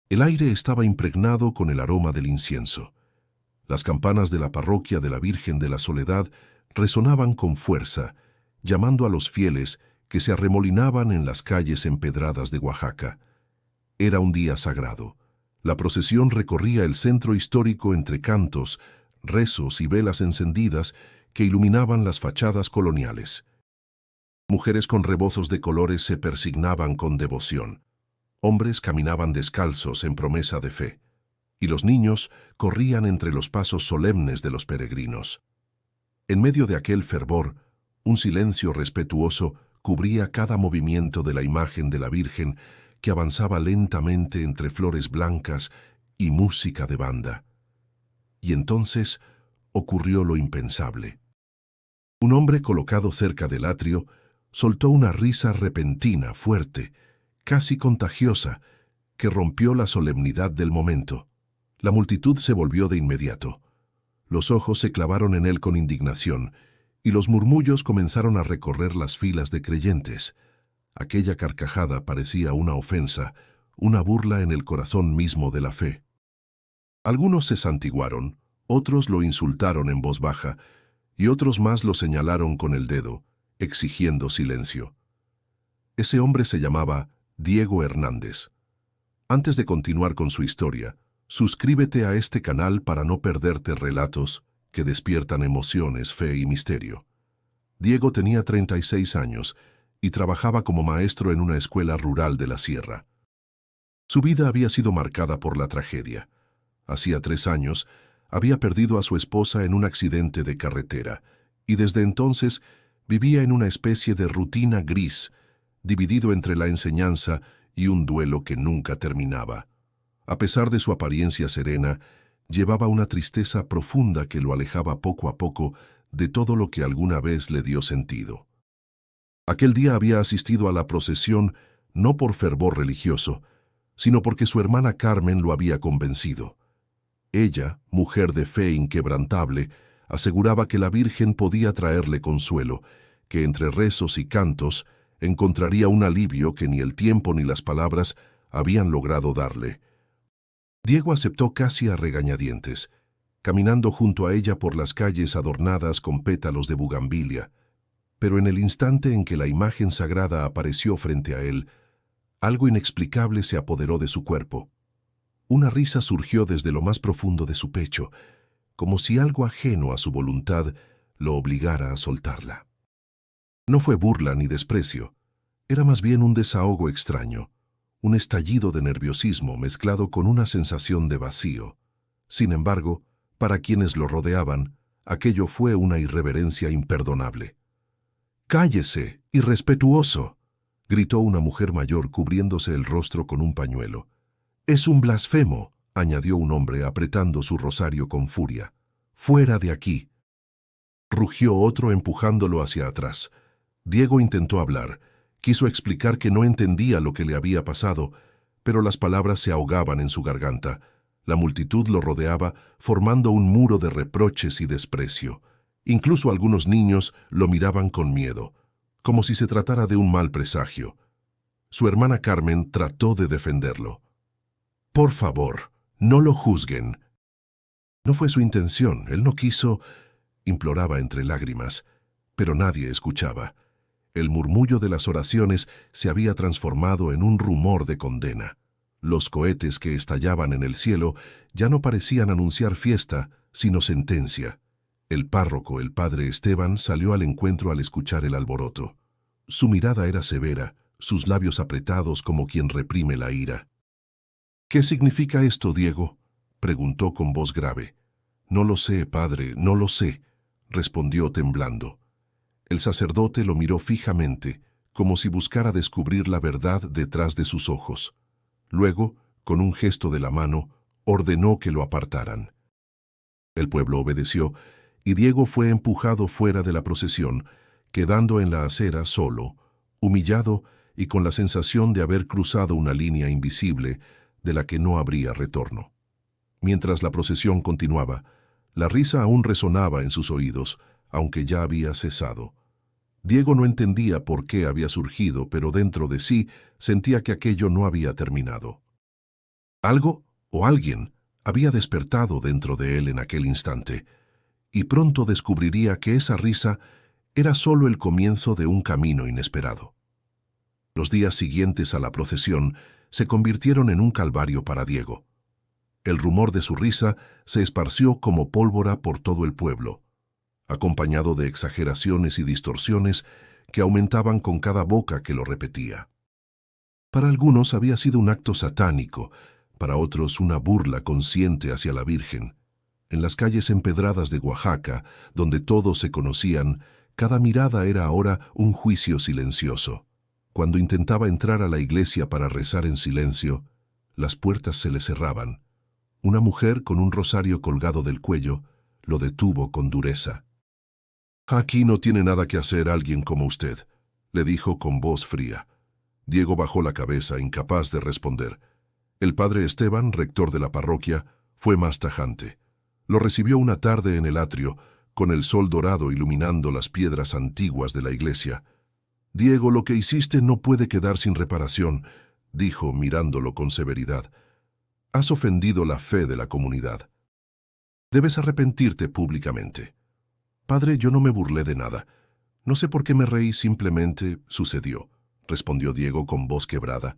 El aire estaba impregnado con el aroma del incienso. Las campanas de la parroquia de la Virgen de la Soledad resonaban con fuerza, llamando a los fieles que se arremolinaban en las calles empedradas de Oaxaca. Era un día sagrado. La procesión recorría el centro histórico entre cantos, rezos y velas encendidas que iluminaban las fachadas coloniales. Mujeres con rebozos de colores se persignaban con devoción. Hombres caminaban descalzos en promesa de fe, y los niños corrían entre los pasos solemnes de los peregrinos. En medio de aquel fervor, un silencio respetuoso cubría cada movimiento de la imagen de la Virgen que avanzaba lentamente entre flores blancas y música de banda. Y entonces ocurrió lo impensable. Un hombre colocado cerca del atrio soltó una risa repentina, fuerte, casi contagiosa, que rompió la solemnidad del momento. La multitud se volvió de inmediato. Los ojos se clavaron en él con indignación, y los murmullos comenzaron a recorrer las filas de creyentes. Aquella carcajada parecía una ofensa, una burla en el corazón mismo de la fe. Algunos se santiguaron, otros lo insultaron en voz baja, y otros más lo señalaron con el dedo, exigiendo silencio. Ese hombre se llamaba Diego Hernández. Antes de continuar con su historia, suscríbete a este canal para no perderte relatos que despiertan emociones, fe y misterio. Diego tenía 36 años y trabajaba como maestro en una escuela rural de la sierra. Su vida había sido marcada por la tragedia. Hacía 3 años había perdido a su esposa en un accidente de carretera y desde entonces vivía en una especie de rutina gris, dividido entre la enseñanza y un duelo que nunca terminaba. A pesar de su apariencia serena, llevaba una tristeza profunda que lo alejaba poco a poco de todo lo que alguna vez le dio sentido. Aquel día había asistido a la procesión no por fervor religioso, sino porque su hermana Carmen lo había convencido. Ella, mujer de fe inquebrantable, aseguraba que la Virgen podía traerle consuelo, que entre rezos y cantos encontraría un alivio que ni el tiempo ni las palabras habían logrado darle. Diego aceptó casi a regañadientes, caminando junto a ella por las calles adornadas con pétalos de bugambilia, pero en el instante en que la imagen sagrada apareció frente a él, algo inexplicable se apoderó de su cuerpo. Una risa surgió desde lo más profundo de su pecho, como si algo ajeno a su voluntad lo obligara a soltarla. No fue burla ni desprecio, era más bien un desahogo extraño, un estallido de nerviosismo mezclado con una sensación de vacío. Sin embargo, para quienes lo rodeaban, aquello fue una irreverencia imperdonable. «¡Cállese, irrespetuoso!», gritó una mujer mayor cubriéndose el rostro con un pañuelo. «Es un blasfemo», añadió un hombre apretando su rosario con furia. «¡Fuera de aquí!», rugió otro empujándolo hacia atrás. Diego intentó hablar, quiso explicar que no entendía lo que le había pasado, pero las palabras se ahogaban en su garganta. La multitud lo rodeaba, formando un muro de reproches y desprecio. Incluso algunos niños lo miraban con miedo, como si se tratara de un mal presagio. Su hermana Carmen trató de defenderlo. «Por favor, no lo juzguen». No fue su intención, él no quiso, imploraba entre lágrimas, pero nadie escuchaba. El murmullo de las oraciones se había transformado en un rumor de condena. Los cohetes que estallaban en el cielo ya no parecían anunciar fiesta, sino sentencia. El párroco, el padre Esteban, salió al encuentro al escuchar el alboroto. Su mirada era severa, sus labios apretados como quien reprime la ira. «¿Qué significa esto, Diego?», preguntó con voz grave. «No lo sé, padre, no lo sé», respondió temblando. El sacerdote lo miró fijamente, como si buscara descubrir la verdad detrás de sus ojos. Luego, con un gesto de la mano, ordenó que lo apartaran. El pueblo obedeció, y Diego fue empujado fuera de la procesión, quedando en la acera solo, humillado y con la sensación de haber cruzado una línea invisible de la que no habría retorno. Mientras la procesión continuaba, la risa aún resonaba en sus oídos, aunque ya había cesado. Diego no entendía por qué había surgido, pero dentro de sí sentía que aquello no había terminado. Algo o alguien había despertado dentro de él en aquel instante, y pronto descubriría que esa risa era solo el comienzo de un camino inesperado. Los días siguientes a la procesión se convirtieron en un calvario para Diego. El rumor de su risa se esparció como pólvora por todo el pueblo, acompañado de exageraciones y distorsiones que aumentaban con cada boca que lo repetía. Para algunos había sido un acto satánico, para otros una burla consciente hacia la Virgen. En las calles empedradas de Oaxaca, donde todos se conocían, cada mirada era ahora un juicio silencioso. Cuando intentaba entrar a la iglesia para rezar en silencio, las puertas se le cerraban. Una mujer con un rosario colgado del cuello lo detuvo con dureza. «Aquí no tiene nada que hacer alguien como usted», le dijo con voz fría. Diego bajó la cabeza, incapaz de responder. El padre Esteban, rector de la parroquia, fue más tajante. Lo recibió una tarde en el atrio, con el sol dorado iluminando las piedras antiguas de la iglesia. «Diego, lo que hiciste no puede quedar sin reparación», dijo mirándolo con severidad. «Has ofendido la fe de la comunidad. Debes arrepentirte públicamente». «Padre, yo no me burlé de nada. No sé por qué me reí, simplemente sucedió», respondió Diego con voz quebrada.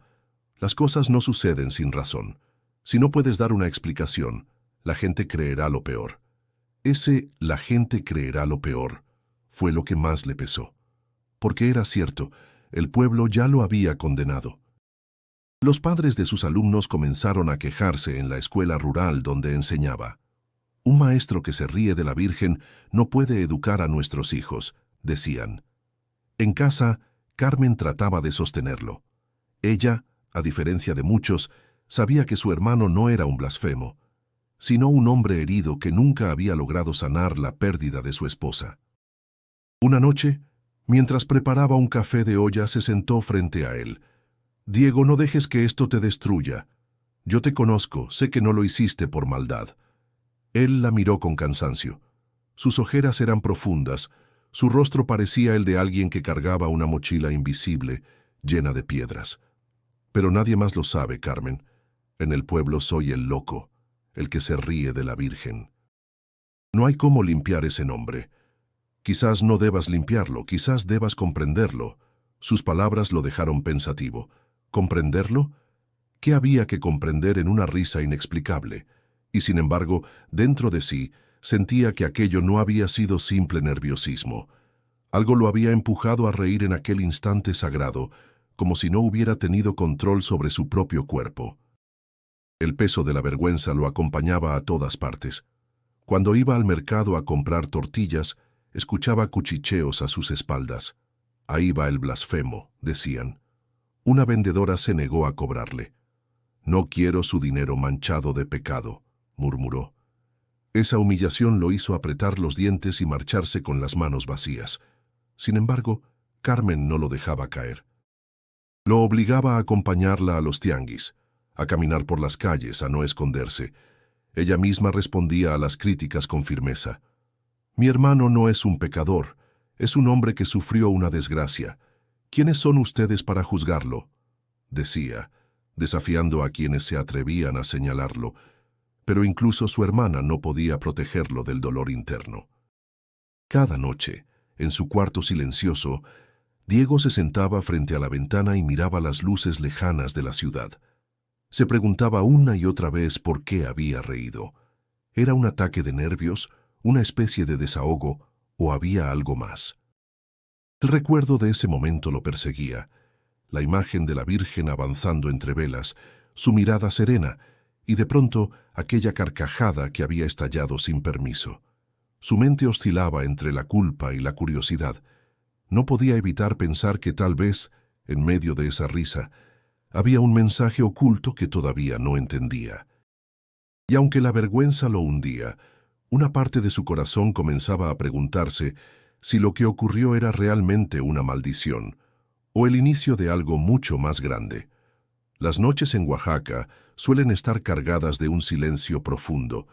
«Las cosas no suceden sin razón. Si no puedes dar una explicación, la gente creerá lo peor». La gente creerá lo peor fue lo que más le pesó. Porque era cierto, el pueblo ya lo había condenado. Los padres de sus alumnos comenzaron a quejarse en la escuela rural donde enseñaba. «Un maestro que se ríe de la Virgen no puede educar a nuestros hijos», decían. En casa, Carmen trataba de sostenerlo. Ella, a diferencia de muchos, sabía que su hermano no era un blasfemo, sino un hombre herido que nunca había logrado sanar la pérdida de su esposa. Una noche, mientras preparaba un café de olla, se sentó frente a él. «Diego, no dejes que esto te destruya. Yo te conozco, sé que no lo hiciste por maldad». Él la miró con cansancio. Sus ojeras eran profundas, su rostro parecía el de alguien que cargaba una mochila invisible, llena de piedras. «Pero nadie más lo sabe, Carmen. En el pueblo soy el loco, el que se ríe de la Virgen. No hay cómo limpiar ese nombre. Quizás no debas limpiarlo, quizás debas comprenderlo». Sus palabras lo dejaron pensativo. ¿Comprenderlo? ¿Qué había que comprender en una risa inexplicable? Y sin embargo, dentro de sí, sentía que aquello no había sido simple nerviosismo. Algo lo había empujado a reír en aquel instante sagrado, como si no hubiera tenido control sobre su propio cuerpo. El peso de la vergüenza lo acompañaba a todas partes. Cuando iba al mercado a comprar tortillas, escuchaba cuchicheos a sus espaldas. «Ahí va el blasfemo», decían. Una vendedora se negó a cobrarle. «No quiero su dinero manchado de pecado», murmuró. Esa humillación lo hizo apretar los dientes y marcharse con las manos vacías. Sin embargo, Carmen no lo dejaba caer. Lo obligaba a acompañarla a los tianguis, a caminar por las calles, a no esconderse. Ella misma respondía a las críticas con firmeza. «Mi hermano no es un pecador, es un hombre que sufrió una desgracia. ¿Quiénes son ustedes para juzgarlo?», decía, desafiando a quienes se atrevían a señalarlo, pero incluso su hermana no podía protegerlo del dolor interno. Cada noche, en su cuarto silencioso, Diego se sentaba frente a la ventana y miraba las luces lejanas de la ciudad. Se preguntaba una y otra vez por qué había reído. ¿Era un ataque de nervios, una especie de desahogo, o había algo más? El recuerdo de ese momento lo perseguía. La imagen de la Virgen avanzando entre velas, su mirada serena, y de pronto aquella carcajada que había estallado sin permiso. Su mente oscilaba entre la culpa y la curiosidad. No podía evitar pensar que tal vez, en medio de esa risa, había un mensaje oculto que todavía no entendía. Y aunque la vergüenza lo hundía, una parte de su corazón comenzaba a preguntarse si lo que ocurrió era realmente una maldición o el inicio de algo mucho más grande. Las noches en Oaxaca suelen estar cargadas de un silencio profundo,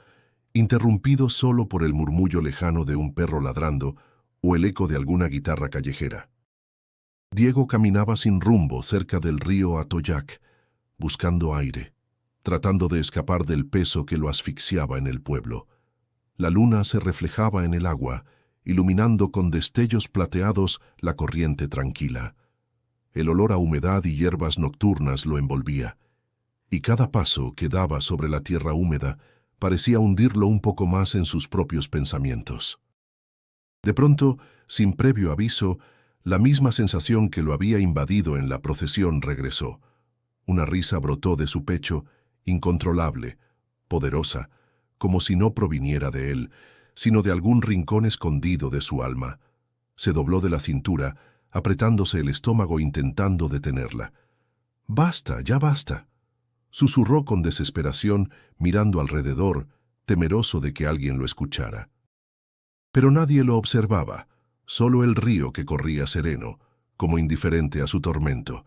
interrumpido solo por el murmullo lejano de un perro ladrando o el eco de alguna guitarra callejera. Diego caminaba sin rumbo cerca del río Atoyac, buscando aire. tratando de escapar del peso que lo asfixiaba en el pueblo. La luna se reflejaba en el agua, iluminando con destellos plateados la corriente tranquila. El olor a humedad y hierbas nocturnas lo envolvía, y cada paso que daba sobre la tierra húmeda parecía hundirlo un poco más en sus propios pensamientos. De pronto, sin previo aviso, la misma sensación que lo había invadido en la procesión regresó. Una risa brotó de su pecho, incontrolable, poderosa, como si no proviniera de él, sino de algún rincón escondido de su alma. Se dobló de la cintura, apretándose el estómago intentando detenerla. «¡Basta, ya basta!», susurró con desesperación, mirando alrededor, temeroso de que alguien lo escuchara. Pero nadie lo observaba, solo el río que corría sereno, como indiferente a su tormento.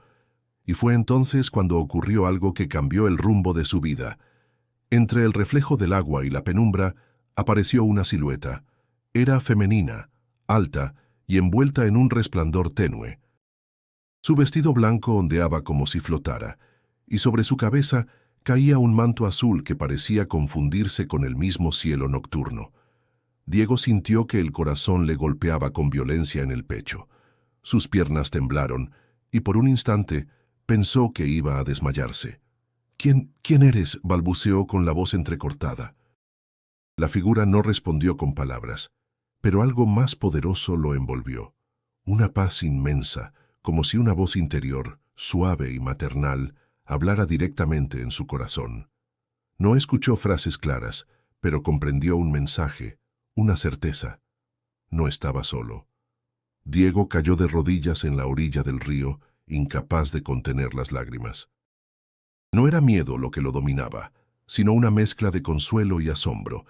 Y fue entonces cuando ocurrió algo que cambió el rumbo de su vida. Entre el reflejo del agua y la penumbra apareció una silueta. Era femenina, alta y envuelta en un resplandor tenue. Su vestido blanco ondeaba como si flotara, y sobre su cabeza caía un manto azul que parecía confundirse con el mismo cielo nocturno. Diego sintió que el corazón le golpeaba con violencia en el pecho. Sus piernas temblaron, y por un instante pensó que iba a desmayarse. ¿Quién eres?», balbuceó con la voz entrecortada. La figura no respondió con palabras, pero algo más poderoso lo envolvió. Una paz inmensa, como si una voz interior, suave y maternal, hablara directamente en su corazón. No escuchó frases claras, pero comprendió un mensaje, una certeza. No estaba solo. Diego cayó de rodillas en la orilla del río, incapaz de contener las lágrimas. No era miedo lo que lo dominaba, sino una mezcla de consuelo y asombro.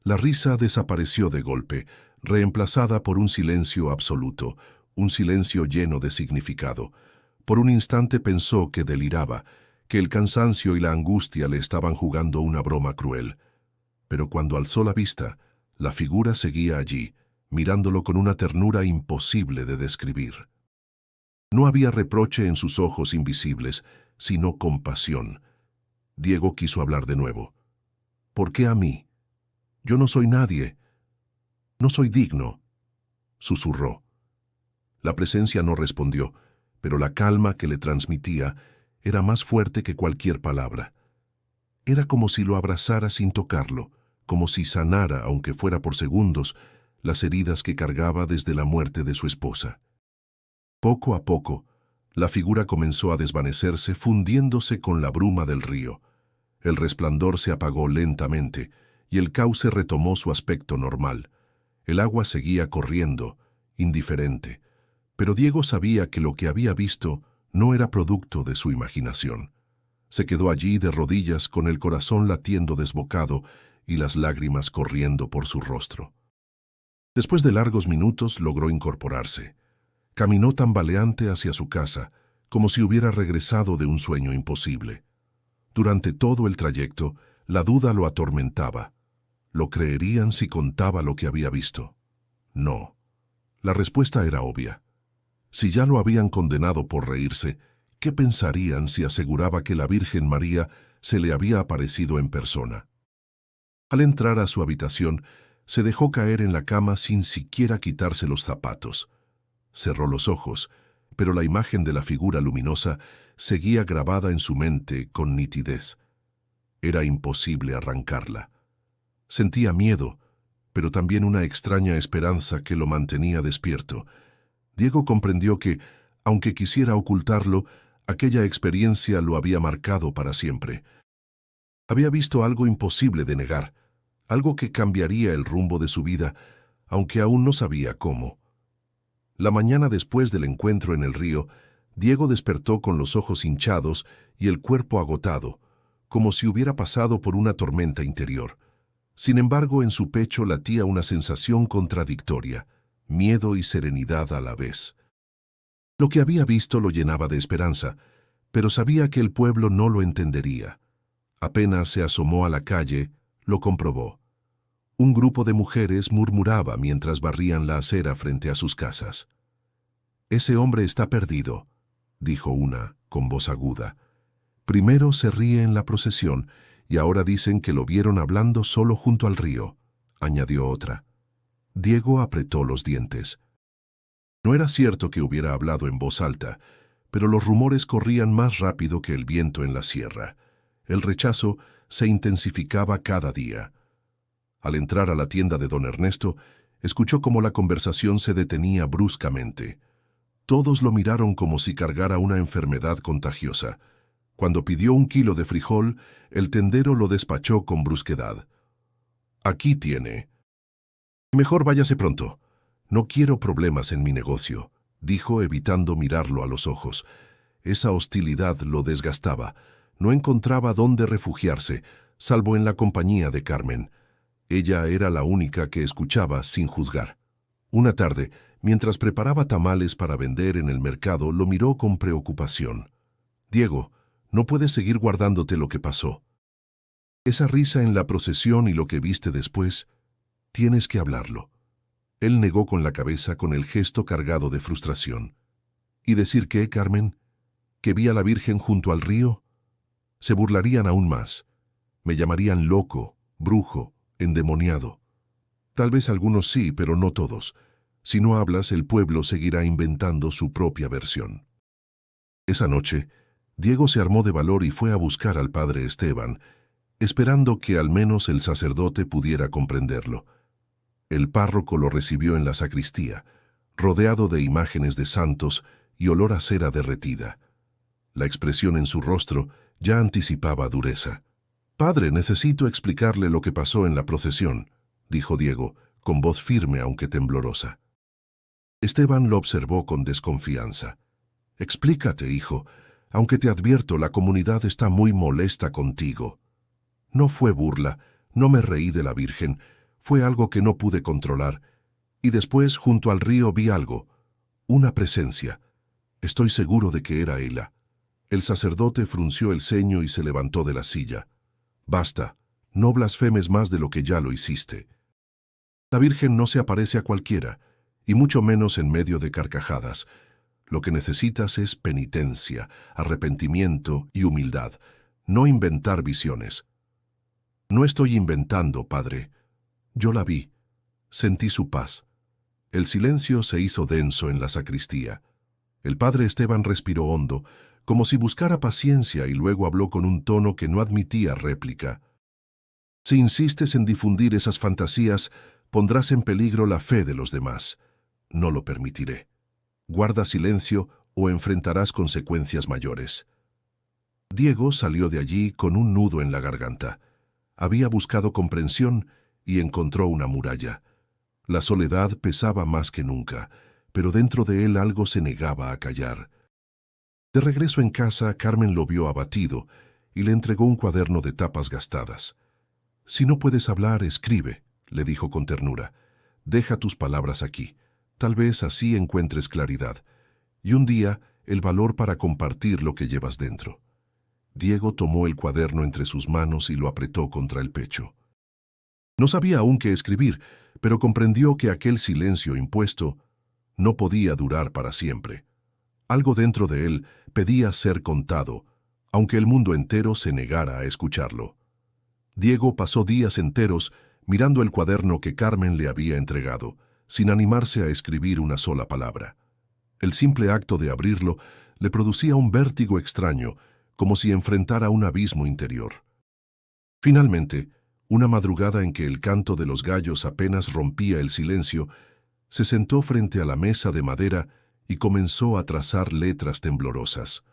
La risa desapareció de golpe, reemplazada por un silencio absoluto, un silencio lleno de significado. Por un instante pensó que deliraba, que el cansancio y la angustia le estaban jugando una broma cruel. Pero cuando alzó la vista, la figura seguía allí, mirándolo con una ternura imposible de describir. No había reproche en sus ojos invisibles, sino compasión. Diego quiso hablar de nuevo. «¿Por qué a mí? Yo no soy nadie. No soy digno», susurró. La presencia no respondió, pero la calma que le transmitía era más fuerte que cualquier palabra. Era como si lo abrazara sin tocarlo, como si sanara, aunque fuera por segundos, las heridas que cargaba desde la muerte de su esposa. Poco a poco, la figura comenzó a desvanecerse, fundiéndose con la bruma del río. El resplandor se apagó lentamente, y el cauce retomó su aspecto normal. El agua seguía corriendo, indiferente, pero Diego sabía que lo que había visto no era producto de su imaginación. Se quedó allí de rodillas con el corazón latiendo desbocado y las lágrimas corriendo por su rostro. Después de largos minutos logró incorporarse. Caminó tambaleante hacia su casa, como si hubiera regresado de un sueño imposible. Durante todo el trayecto, la duda lo atormentaba. ¿Lo creerían si contaba lo que había visto? No. La respuesta era obvia. Si ya lo habían condenado por reírse, ¿qué pensarían si aseguraba que la Virgen María se le había aparecido en persona? Al entrar a su habitación, se dejó caer en la cama sin siquiera quitarse los zapatos. Cerró los ojos, pero la imagen de la figura luminosa seguía grabada en su mente con nitidez. Era imposible arrancarla. Sentía miedo, pero también una extraña esperanza que lo mantenía despierto. Diego comprendió que, aunque quisiera ocultarlo, aquella experiencia lo había marcado para siempre. Había visto algo imposible de negar, algo que cambiaría el rumbo de su vida, aunque aún no sabía cómo. La mañana después del encuentro en el río, Diego despertó con los ojos hinchados y el cuerpo agotado, como si hubiera pasado por una tormenta interior. Sin embargo, en su pecho latía una sensación contradictoria, miedo y serenidad a la vez. Lo que había visto lo llenaba de esperanza, pero sabía que el pueblo no lo entendería. Apenas se asomó a la calle, lo comprobó. Un grupo de mujeres murmuraba mientras barrían la acera frente a sus casas. «Ese hombre está perdido», dijo una, con voz aguda. Primero se ríe en la procesión y ahora dicen que lo vieron hablando solo junto al río, añadió otra. Diego apretó los dientes. No era cierto que hubiera hablado en voz alta, pero los rumores corrían más rápido que el viento en la sierra. El rechazo se intensificaba cada día. Al entrar a la tienda de don Ernesto, escuchó cómo la conversación se detenía bruscamente. Todos lo miraron como si cargara una enfermedad contagiosa. Cuando pidió 1 kilo de frijol, el tendero lo despachó con brusquedad. Aquí tiene. Mejor váyase pronto. No quiero problemas en mi negocio, dijo evitando mirarlo a los ojos. Esa hostilidad lo desgastaba. No encontraba dónde refugiarse, salvo en la compañía de Carmen. Ella era la única que escuchaba sin juzgar. Una tarde, mientras preparaba tamales para vender en el mercado, lo miró con preocupación. Diego, no puedes seguir guardándote lo que pasó. Esa risa en la procesión y lo que viste después, tienes que hablarlo. Él negó con la cabeza con el gesto cargado de frustración. ¿Y decir qué, Carmen? ¿Que vi a la Virgen junto al río? Se burlarían aún más. Me llamarían loco, brujo, endemoniado. Tal vez algunos sí, pero no todos. Si no hablas, el pueblo seguirá inventando su propia versión. Esa noche, Diego se armó de valor y fue a buscar al padre Esteban, esperando que al menos el sacerdote pudiera comprenderlo. El párroco lo recibió en la sacristía, rodeado de imágenes de santos y olor a cera derretida. La expresión en su rostro ya anticipaba dureza. «Padre, necesito explicarle lo que pasó en la procesión», dijo Diego, con voz firme aunque temblorosa. Esteban lo observó con desconfianza. «Explícate, hijo, aunque te advierto, la comunidad está muy molesta contigo». «No fue burla, no me reí de la Virgen, fue algo que no pude controlar. Y después, junto al río, vi algo, una presencia. Estoy seguro de que era ella». El sacerdote frunció el ceño y se levantó de la silla. «Basta, no blasfemes más de lo que ya lo hiciste. La Virgen no se aparece a cualquiera, y mucho menos en medio de carcajadas. Lo que necesitas es penitencia, arrepentimiento y humildad, no inventar visiones». «No estoy inventando, padre. Yo la vi. Sentí su paz». El silencio se hizo denso en la sacristía. El padre Esteban respiró hondo, como si buscara paciencia, y luego habló con un tono que no admitía réplica. «Si insistes en difundir esas fantasías, pondrás en peligro la fe de los demás. No lo permitiré. Guarda silencio o enfrentarás consecuencias mayores». Diego salió de allí con un nudo en la garganta. Había buscado comprensión y encontró una muralla. La soledad pesaba más que nunca, pero dentro de él algo se negaba a callar. De regreso en casa, Carmen lo vio abatido y le entregó un cuaderno de tapas gastadas. «Si no puedes hablar, escribe», le dijo con ternura. «Deja tus palabras aquí. Tal vez así encuentres claridad. Y un día, el valor para compartir lo que llevas dentro». Diego tomó el cuaderno entre sus manos y lo apretó contra el pecho. No sabía aún qué escribir, pero comprendió que aquel silencio impuesto no podía durar para siempre. Algo dentro de él pedía ser contado, aunque el mundo entero se negara a escucharlo. Diego pasó días enteros mirando el cuaderno que Carmen le había entregado, sin animarse a escribir una sola palabra. El simple acto de abrirlo le producía un vértigo extraño, como si enfrentara un abismo interior. Finalmente, una madrugada en que el canto de los gallos apenas rompía el silencio, se sentó frente a la mesa de madera y comenzó a trazar letras temblorosas.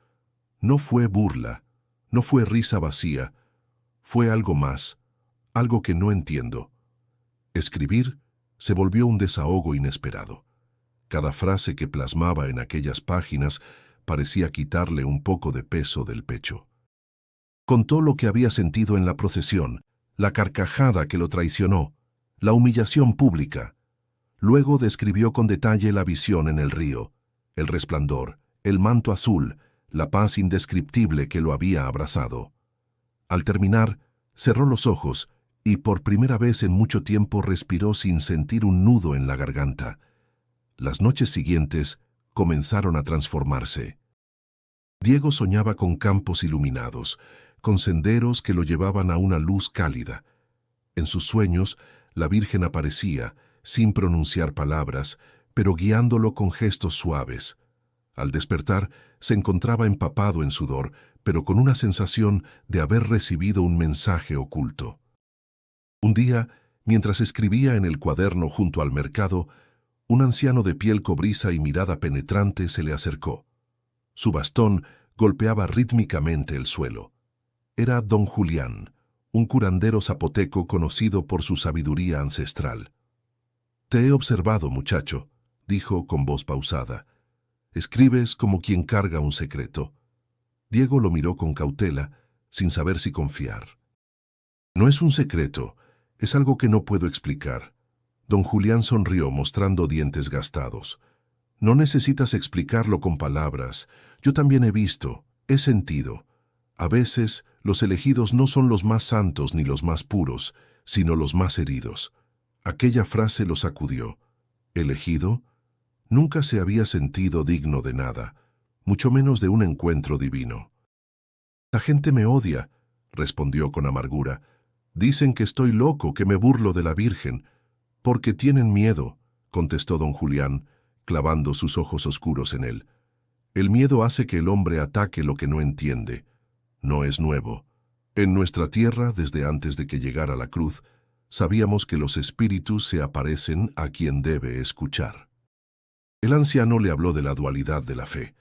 No fue burla, no fue risa vacía, fue algo más, algo que no entiendo. Escribir se volvió un desahogo inesperado. Cada frase que plasmaba en aquellas páginas parecía quitarle un poco de peso del pecho. Contó lo que había sentido en la procesión, la carcajada que lo traicionó, la humillación pública. Luego describió con detalle la visión en el río, el resplandor, el manto azul, la paz indescriptible que lo había abrazado. Al terminar, cerró los ojos y por primera vez en mucho tiempo respiró sin sentir un nudo en la garganta. Las noches siguientes comenzaron a transformarse. Diego soñaba con campos iluminados, con senderos que lo llevaban a una luz cálida. En sus sueños, la Virgen aparecía, sin pronunciar palabras, pero guiándolo con gestos suaves. Al despertar, se encontraba empapado en sudor, pero con una sensación de haber recibido un mensaje oculto. Un día, mientras escribía en el cuaderno junto al mercado, un anciano de piel cobriza y mirada penetrante se le acercó. Su bastón golpeaba rítmicamente el suelo. Era don Julián, un curandero zapoteco conocido por su sabiduría ancestral. «Te he observado, muchacho», dijo con voz pausada. «Escribes como quien carga un secreto». Diego lo miró con cautela, sin saber si confiar. «No es un secreto, es algo que no puedo explicar». Don Julián sonrió mostrando dientes gastados. «No necesitas explicarlo con palabras. Yo también he visto, he sentido. A veces, los elegidos no son los más santos ni los más puros, sino los más heridos». Aquella frase lo sacudió. ¿Elegido? Nunca se había sentido digno de nada, mucho menos de un encuentro divino. «La gente me odia», respondió con amargura. «Dicen que estoy loco, que me burlo de la Virgen». «Porque tienen miedo», contestó don Julián, clavando sus ojos oscuros en él. «El miedo hace que el hombre ataque lo que no entiende. No es nuevo. En nuestra tierra, desde antes de que llegara la cruz, sabíamos que los espíritus se aparecen a quien debe escuchar». El anciano le habló de la dualidad de la fe,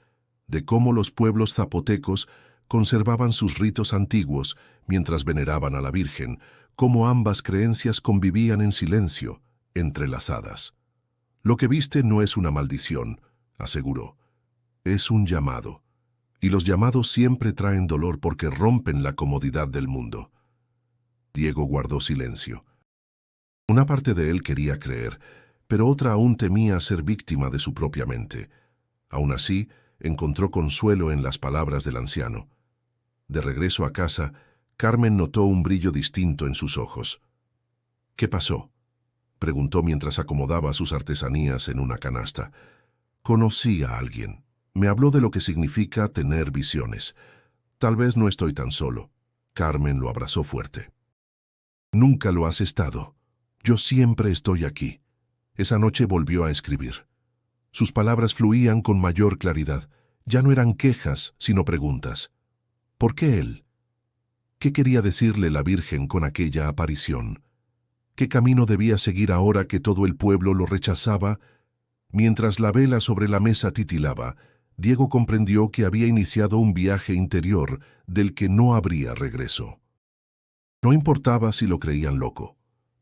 de cómo los pueblos zapotecos conservaban sus ritos antiguos mientras veneraban a la Virgen, cómo ambas creencias convivían en silencio, entrelazadas. «Lo que viste no es una maldición», aseguró. «Es un llamado. Y los llamados siempre traen dolor porque rompen la comodidad del mundo». Diego guardó silencio. Una parte de él quería creer, pero otra aún temía ser víctima de su propia mente. Aún así, encontró consuelo en las palabras del anciano. De regreso a casa, Carmen notó un brillo distinto en sus ojos. «¿Qué pasó?», preguntó mientras acomodaba sus artesanías en una canasta. «Conocí a alguien. Me habló de lo que significa tener visiones. Tal vez no estoy tan solo». Carmen lo abrazó fuerte. «Nunca lo has estado. Yo siempre estoy aquí». Esa noche volvió a escribir. Sus palabras fluían con mayor claridad. Ya no eran quejas, sino preguntas. ¿Por qué él? ¿Qué quería decirle la Virgen con aquella aparición? ¿Qué camino debía seguir ahora que todo el pueblo lo rechazaba? Mientras la vela sobre la mesa titilaba, Diego comprendió que había iniciado un viaje interior del que no habría regreso. No importaba si lo creían loco.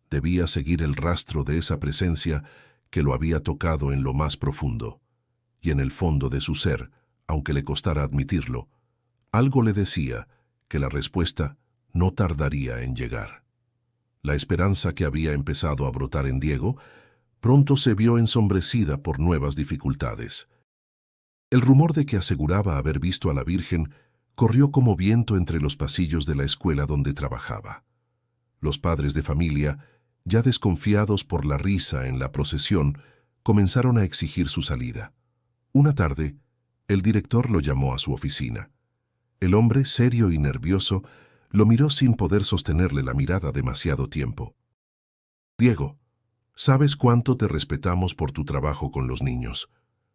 Debía seguir el rastro de esa presencia que lo había tocado en lo más profundo. Y en el fondo de su ser, aunque le costara admitirlo, algo le decía que la respuesta no tardaría en llegar. La esperanza que había empezado a brotar en Diego pronto se vio ensombrecida por nuevas dificultades. El rumor de que aseguraba haber visto a la Virgen corrió como viento entre los pasillos de la escuela donde trabajaba. Los padres de familia, ya desconfiados por la risa en la procesión, comenzaron a exigir su salida. Una tarde, el director lo llamó a su oficina. El hombre, serio y nervioso, lo miró sin poder sostenerle la mirada demasiado tiempo. «Diego, sabes cuánto te respetamos por tu trabajo con los niños,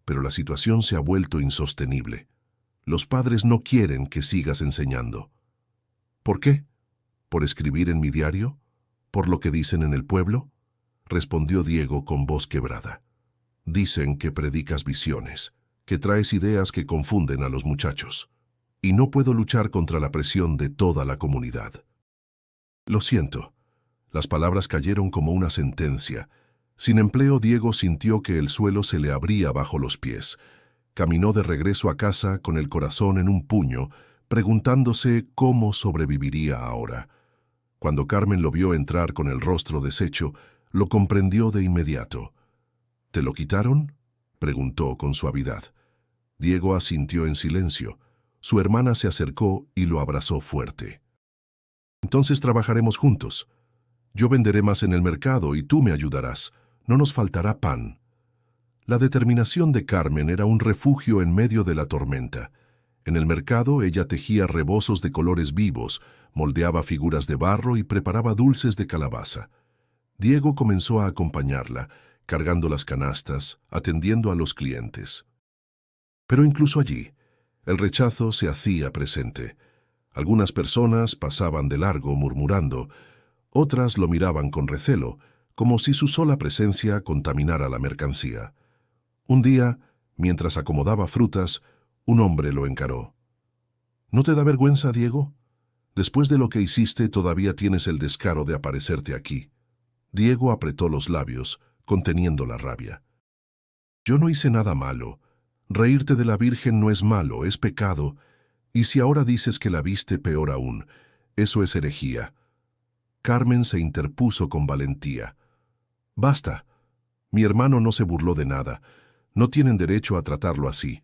pero la situación se ha vuelto insostenible. Los padres no quieren que sigas enseñando». «¿Por qué? ¿Por escribir en mi diario? ¿Por lo que dicen en el pueblo?», respondió Diego con voz quebrada. «Dicen que predicas visiones, que traes ideas que confunden a los muchachos. Y no puedo luchar contra la presión de toda la comunidad». «Lo siento». Las palabras cayeron como una sentencia. Sin empleo, Diego sintió que el suelo se le abría bajo los pies. Caminó de regreso a casa con el corazón en un puño, preguntándose cómo sobreviviría ahora. Cuando Carmen lo vio entrar con el rostro deshecho, lo comprendió de inmediato. «¿Te lo quitaron?», preguntó con suavidad. Diego asintió en silencio. Su hermana se acercó y lo abrazó fuerte. «Entonces trabajaremos juntos. Yo venderé más en el mercado y tú me ayudarás. No nos faltará pan». La determinación de Carmen era un refugio en medio de la tormenta. En el mercado ella tejía rebozos de colores vivos, moldeaba figuras de barro y preparaba dulces de calabaza. Diego comenzó a acompañarla, cargando las canastas, atendiendo a los clientes. Pero incluso allí, el rechazo se hacía presente. Algunas personas pasaban de largo murmurando, otras lo miraban con recelo, como si su sola presencia contaminara la mercancía. Un día, mientras acomodaba frutas, un hombre lo encaró. ¿No te da vergüenza, Diego? Después de lo que hiciste, todavía tienes el descaro de aparecerte aquí. Diego apretó los labios, conteniendo la rabia. Yo no hice nada malo. Reírte de la Virgen no es malo, es pecado. Y si ahora dices que la viste, peor aún. Eso es herejía. Carmen se interpuso con valentía. Basta. Mi hermano no se burló de nada. No tienen derecho a tratarlo así.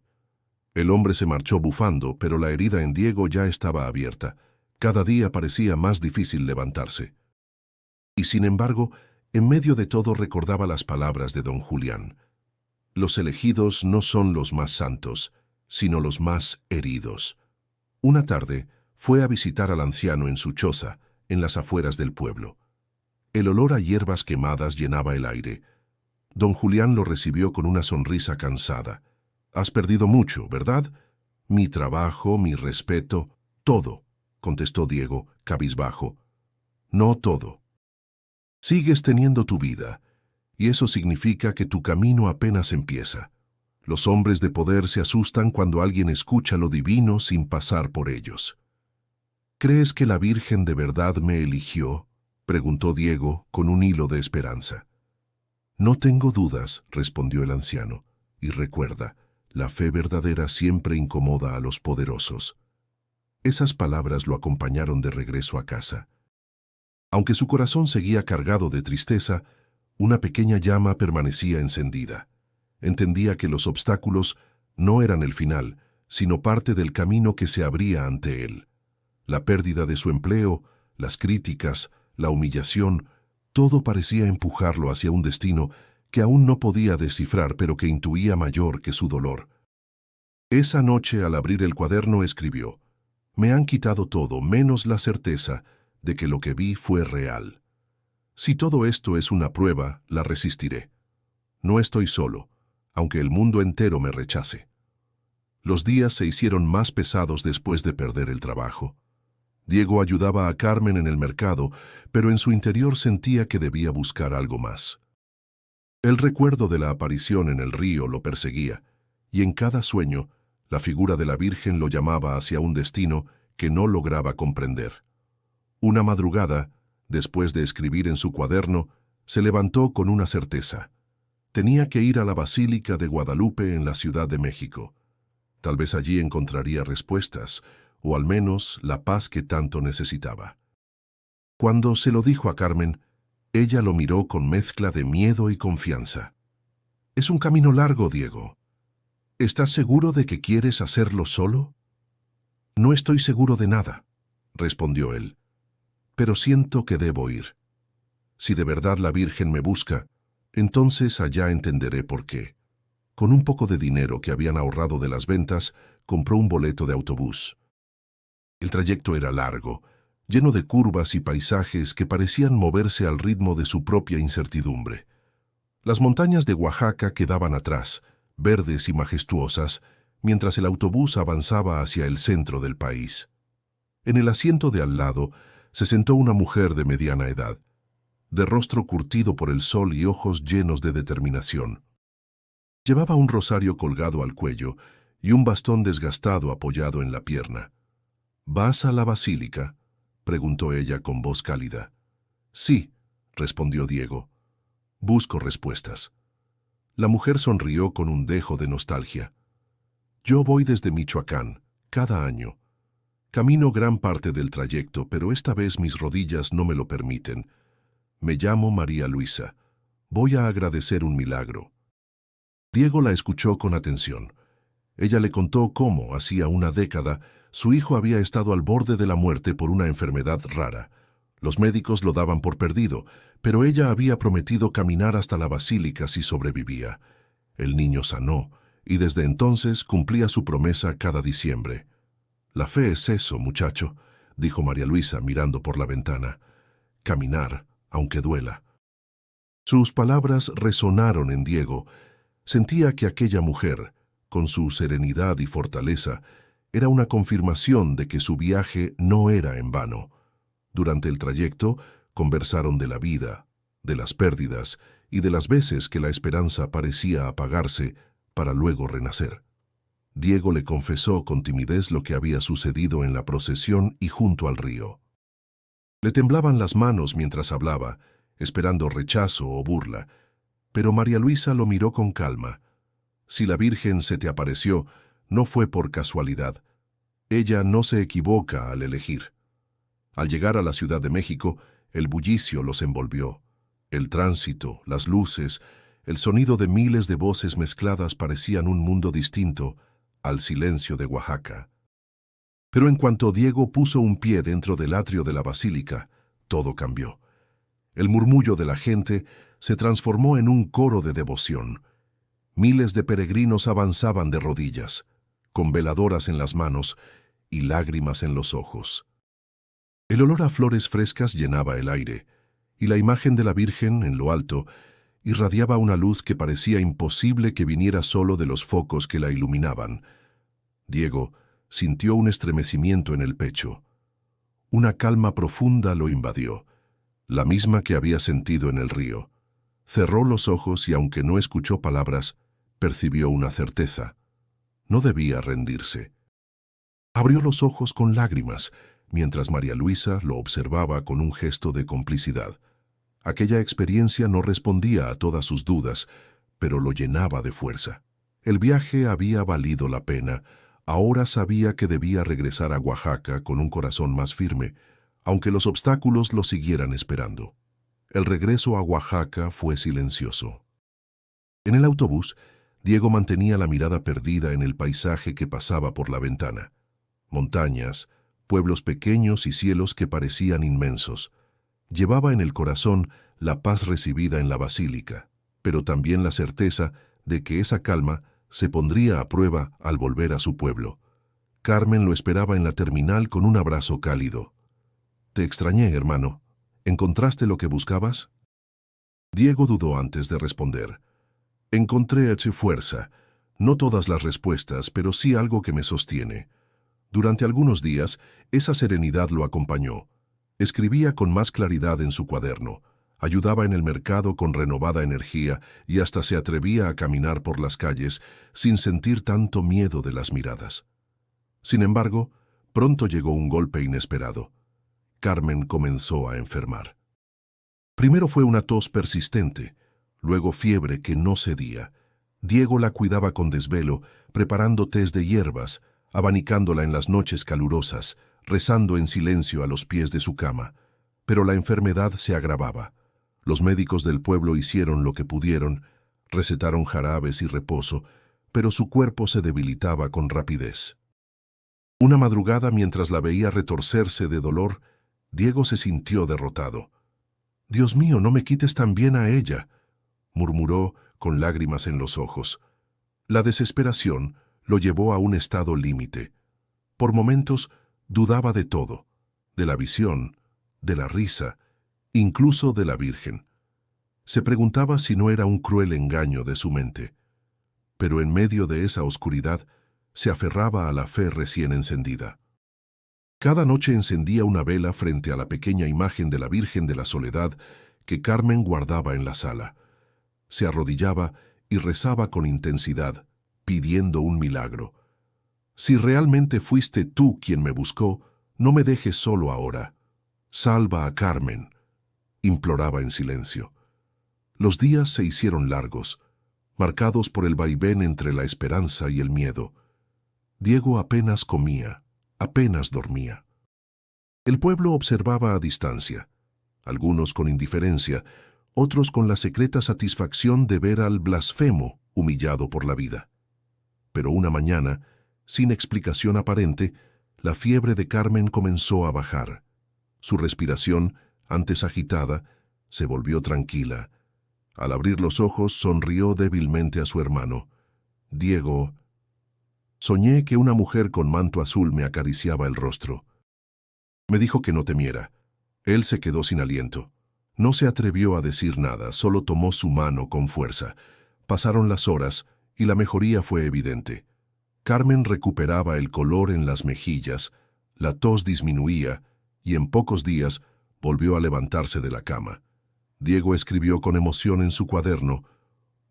El hombre se marchó bufando, pero la herida en Diego ya estaba abierta. Cada día parecía más difícil levantarse. Y sin embargo, en medio de todo recordaba las palabras de don Julián. Los elegidos no son los más santos, sino los más heridos. Una tarde fue a visitar al anciano en su choza, en las afueras del pueblo. El olor a hierbas quemadas llenaba el aire. Don Julián lo recibió con una sonrisa cansada. «Has perdido mucho, ¿verdad?» «Mi trabajo, mi respeto, todo», contestó Diego, cabizbajo. «No todo. Sigues teniendo tu vida, y eso significa que tu camino apenas empieza. Los hombres de poder se asustan cuando alguien escucha lo divino sin pasar por ellos». «¿Crees que la Virgen de verdad me eligió?», preguntó Diego con un hilo de esperanza. «No tengo dudas», respondió el anciano, «y recuerda, la fe verdadera siempre incomoda a los poderosos». Esas palabras lo acompañaron de regreso a casa. Aunque su corazón seguía cargado de tristeza, una pequeña llama permanecía encendida. Entendía que los obstáculos no eran el final, sino parte del camino que se abría ante él. La pérdida de su empleo, las críticas, la humillación, todo parecía empujarlo hacia un destino que aún no podía descifrar, pero que intuía mayor que su dolor. Esa noche, al abrir el cuaderno, escribió: «Me han quitado todo, menos la certeza de que lo que vi fue real. Si todo esto es una prueba, la resistiré. No estoy solo, aunque el mundo entero me rechace». Los días se hicieron más pesados después de perder el trabajo. Diego ayudaba a Carmen en el mercado, pero en su interior sentía que debía buscar algo más. El recuerdo de la aparición en el río lo perseguía, y en cada sueño, la figura de la Virgen lo llamaba hacia un destino que no lograba comprender. Una madrugada, después de escribir en su cuaderno, se levantó con una certeza. Tenía que ir a la Basílica de Guadalupe en la Ciudad de México. Tal vez allí encontraría respuestas, o al menos la paz que tanto necesitaba. Cuando se lo dijo a Carmen, ella lo miró con mezcla de miedo y confianza. «Es un camino largo, Diego. ¿Estás seguro de que quieres hacerlo solo?» «No estoy seguro de nada», respondió él, «pero siento que debo ir. Si de verdad la Virgen me busca, entonces allá entenderé por qué». Con un poco de dinero que habían ahorrado de las ventas, compró un boleto de autobús. El trayecto era largo, lleno de curvas y paisajes que parecían moverse al ritmo de su propia incertidumbre. Las montañas de Oaxaca quedaban atrás, verdes y majestuosas, mientras el autobús avanzaba hacia el centro del país. En el asiento de al lado se sentó una mujer de mediana edad, de rostro curtido por el sol y ojos llenos de determinación. Llevaba un rosario colgado al cuello y un bastón desgastado apoyado en la pierna. «¿Vas a la basílica?», preguntó ella con voz cálida. «Sí», respondió Diego. «Busco respuestas». La mujer sonrió con un dejo de nostalgia. «Yo voy desde Michoacán, cada año. Camino gran parte del trayecto, pero esta vez mis rodillas no me lo permiten. Me llamo María Luisa. Voy a agradecer un milagro». Diego la escuchó con atención. Ella le contó cómo, hacía una década, su hijo había estado al borde de la muerte por una enfermedad rara. Los médicos lo daban por perdido, pero ella había prometido caminar hasta la basílica si sobrevivía. El niño sanó, y desde entonces cumplía su promesa cada diciembre. La fe es eso, muchacho, dijo María Luisa mirando por la ventana. Caminar, aunque duela. Sus palabras resonaron en Diego. Sentía que aquella mujer, con su serenidad y fortaleza, era una confirmación de que su viaje no era en vano. Durante el trayecto, conversaron de la vida, de las pérdidas y de las veces que la esperanza parecía apagarse para luego renacer. Diego le confesó con timidez lo que había sucedido en la procesión y junto al río. Le temblaban las manos mientras hablaba, esperando rechazo o burla, pero María Luisa lo miró con calma. Si la Virgen se te apareció, no fue por casualidad. Ella no se equivoca al elegir. Al llegar a la Ciudad de México, el bullicio los envolvió. El tránsito, las luces, el sonido de miles de voces mezcladas parecían un mundo distinto al silencio de Oaxaca. Pero en cuanto Diego puso un pie dentro del atrio de la basílica, todo cambió. El murmullo de la gente se transformó en un coro de devoción. Miles de peregrinos avanzaban de rodillas, con veladoras en las manos y lágrimas en los ojos. El olor a flores frescas llenaba el aire, y la imagen de la Virgen, en lo alto, irradiaba una luz que parecía imposible que viniera solo de los focos que la iluminaban. Diego sintió un estremecimiento en el pecho. Una calma profunda lo invadió, la misma que había sentido en el río. Cerró los ojos y, aunque no escuchó palabras, percibió una certeza. No debía rendirse. Abrió los ojos con lágrimas, mientras María Luisa lo observaba con un gesto de complicidad. Aquella experiencia no respondía a todas sus dudas, pero lo llenaba de fuerza. El viaje había valido la pena. Ahora sabía que debía regresar a Oaxaca con un corazón más firme, aunque los obstáculos lo siguieran esperando. El regreso a Oaxaca fue silencioso. En el autobús, Diego mantenía la mirada perdida en el paisaje que pasaba por la ventana. Montañas, pueblos pequeños y cielos que parecían inmensos. Llevaba en el corazón la paz recibida en la basílica, pero también la certeza de que esa calma se pondría a prueba al volver a su pueblo. Carmen lo esperaba en la terminal con un abrazo cálido. «Te extrañé, hermano. ¿Encontraste lo que buscabas?» Diego dudó antes de responder. «Encontré fuerza. No todas las respuestas, pero sí algo que me sostiene». Durante algunos días, esa serenidad lo acompañó. Escribía con más claridad en su cuaderno, ayudaba en el mercado con renovada energía y hasta se atrevía a caminar por las calles sin sentir tanto miedo de las miradas. Sin embargo, pronto llegó un golpe inesperado. Carmen comenzó a enfermar. Primero fue una tos persistente, luego fiebre que no cedía. Diego la cuidaba con desvelo, preparando tés de hierbas, abanicándola en las noches calurosas, rezando en silencio a los pies de su cama. Pero la enfermedad se agravaba. Los médicos del pueblo hicieron lo que pudieron, recetaron jarabes y reposo, pero su cuerpo se debilitaba con rapidez. Una madrugada, mientras la veía retorcerse de dolor, Diego se sintió derrotado. «Dios mío, no me quites también a ella», murmuró con lágrimas en los ojos. La desesperación lo llevó a un estado límite. Por momentos dudaba de todo, de la visión, de la risa, incluso de la Virgen. Se preguntaba si no era un cruel engaño de su mente. Pero en medio de esa oscuridad se aferraba a la fe recién encendida. Cada noche encendía una vela frente a la pequeña imagen de la Virgen de la Soledad que Carmen guardaba en la sala. Se arrodillaba y rezaba con intensidad, pidiendo un milagro. «Si realmente fuiste tú quien me buscó, no me dejes solo ahora. Salva a Carmen», imploraba en silencio. Los días se hicieron largos, marcados por el vaivén entre la esperanza y el miedo. Diego apenas comía, apenas dormía. El pueblo observaba a distancia, algunos con indiferencia, otros con la secreta satisfacción de ver al blasfemo humillado por la vida. Pero una mañana, sin explicación aparente, la fiebre de Carmen comenzó a bajar. Su respiración, antes agitada, se volvió tranquila. Al abrir los ojos, sonrió débilmente a su hermano. «Diego, Soñé que una mujer con manto azul me acariciaba el rostro. Me dijo que no temiera. Él se quedó sin aliento. No se atrevió a decir nada, solo tomó su mano con fuerza. Pasaron las horas y la mejoría fue evidente. Carmen recuperaba el color en las mejillas, la tos disminuía y en pocos días volvió a levantarse de la cama. Diego escribió con emoción en su cuaderno: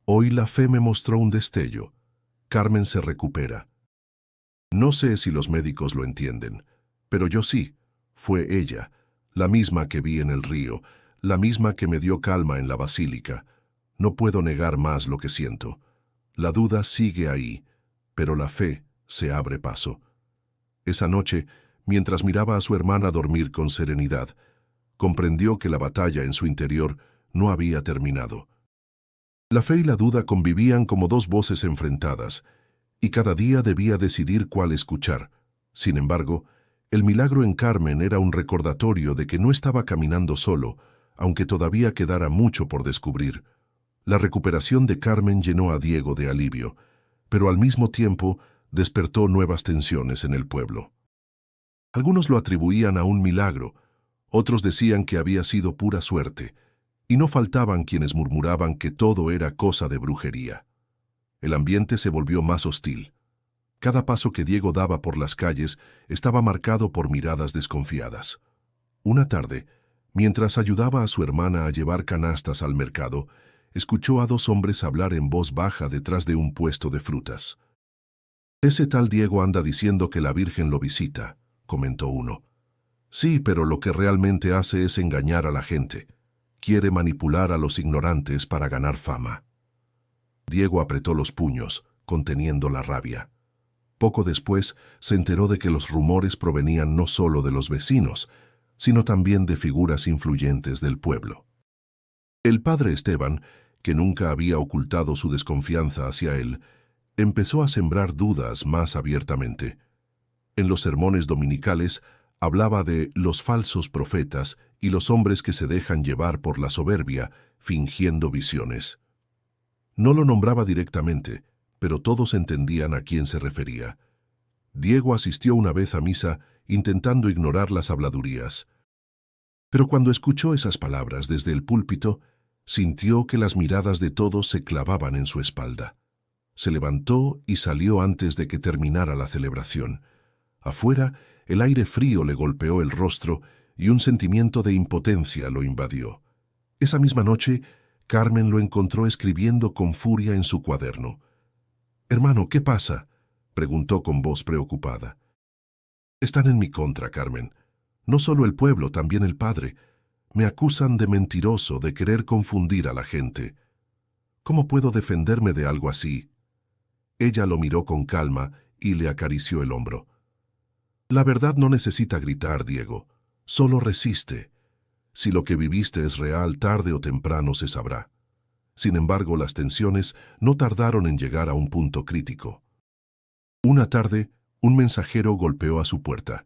«Hoy la fe me mostró un destello. Carmen se recupera». No sé si los médicos lo entienden, pero yo sí. Fue ella, la misma que vi en el río, la misma que me dio calma en la basílica. No puedo negar más lo que siento. La duda sigue ahí, pero la fe se abre paso. Esa noche, mientras miraba a su hermana dormir con serenidad, comprendió que la batalla en su interior no había terminado. La fe y la duda convivían como dos voces enfrentadas, y cada día debía decidir cuál escuchar. Sin embargo, el milagro en Carmen era un recordatorio de que no estaba caminando solo, aunque todavía quedara mucho por descubrir. La recuperación de Carmen llenó a Diego de alivio, pero al mismo tiempo despertó nuevas tensiones en el pueblo. Algunos lo atribuían a un milagro, otros decían que había sido pura suerte, y no faltaban quienes murmuraban que todo era cosa de brujería. El ambiente se volvió más hostil. Cada paso que Diego daba por las calles estaba marcado por miradas desconfiadas. Una tarde, mientras ayudaba a su hermana a llevar canastas al mercado, escuchó a dos hombres hablar en voz baja detrás de un puesto de frutas. «Ese tal Diego anda diciendo que la Virgen lo visita», comentó uno. «Sí, pero lo que realmente hace es engañar a la gente. Quiere manipular a los ignorantes para ganar fama». Diego apretó los puños, conteniendo la rabia. Poco después se enteró de que los rumores provenían no solo de los vecinos, sino también de figuras influyentes del pueblo. El padre Esteban, que nunca había ocultado su desconfianza hacia él, empezó a sembrar dudas más abiertamente. En los sermones dominicales hablaba de los falsos profetas y los hombres que se dejan llevar por la soberbia, fingiendo visiones. No lo nombraba directamente, pero todos entendían a quién se refería. Diego asistió una vez a misa intentando ignorar las habladurías. Pero cuando escuchó esas palabras desde el púlpito, sintió que las miradas de todos se clavaban en su espalda. Se levantó y salió antes de que terminara la celebración. Afuera, el aire frío le golpeó el rostro y un sentimiento de impotencia lo invadió. Esa misma noche, Carmen lo encontró escribiendo con furia en su cuaderno. «Hermano, ¿qué pasa?», preguntó con voz preocupada. «Están en mi contra, Carmen. No solo el pueblo, también el padre. Me acusan de mentiroso, de querer confundir a la gente. ¿Cómo puedo defenderme de algo así?». Ella lo miró con calma y le acarició el hombro. «La verdad no necesita gritar, Diego. Solo resiste. Si lo que viviste es real, tarde o temprano se sabrá». Sin embargo, las tensiones no tardaron en llegar a un punto crítico. Una tarde, un mensajero golpeó a su puerta.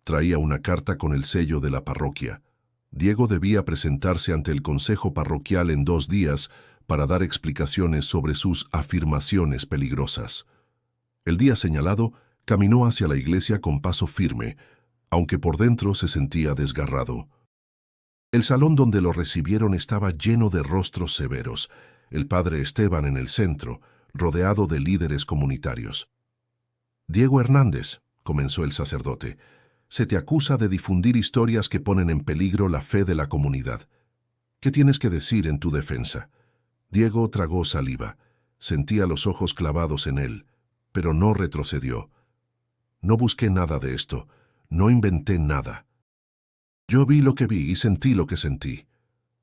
Traía una carta con el sello de la parroquia. Diego debía presentarse ante el consejo parroquial en 2 días para dar explicaciones sobre sus afirmaciones peligrosas. El día señalado, caminó hacia la iglesia con paso firme, aunque por dentro se sentía desgarrado. El salón donde lo recibieron estaba lleno de rostros severos, el padre Esteban en el centro, rodeado de líderes comunitarios. «Diego Hernández», comenzó el sacerdote, «se te acusa de difundir historias que ponen en peligro la fe de la comunidad. ¿Qué tienes que decir en tu defensa?». Diego tragó saliva, sentía los ojos clavados en él, pero no retrocedió. «No busqué nada de esto, no inventé nada. Yo vi lo que vi y sentí lo que sentí.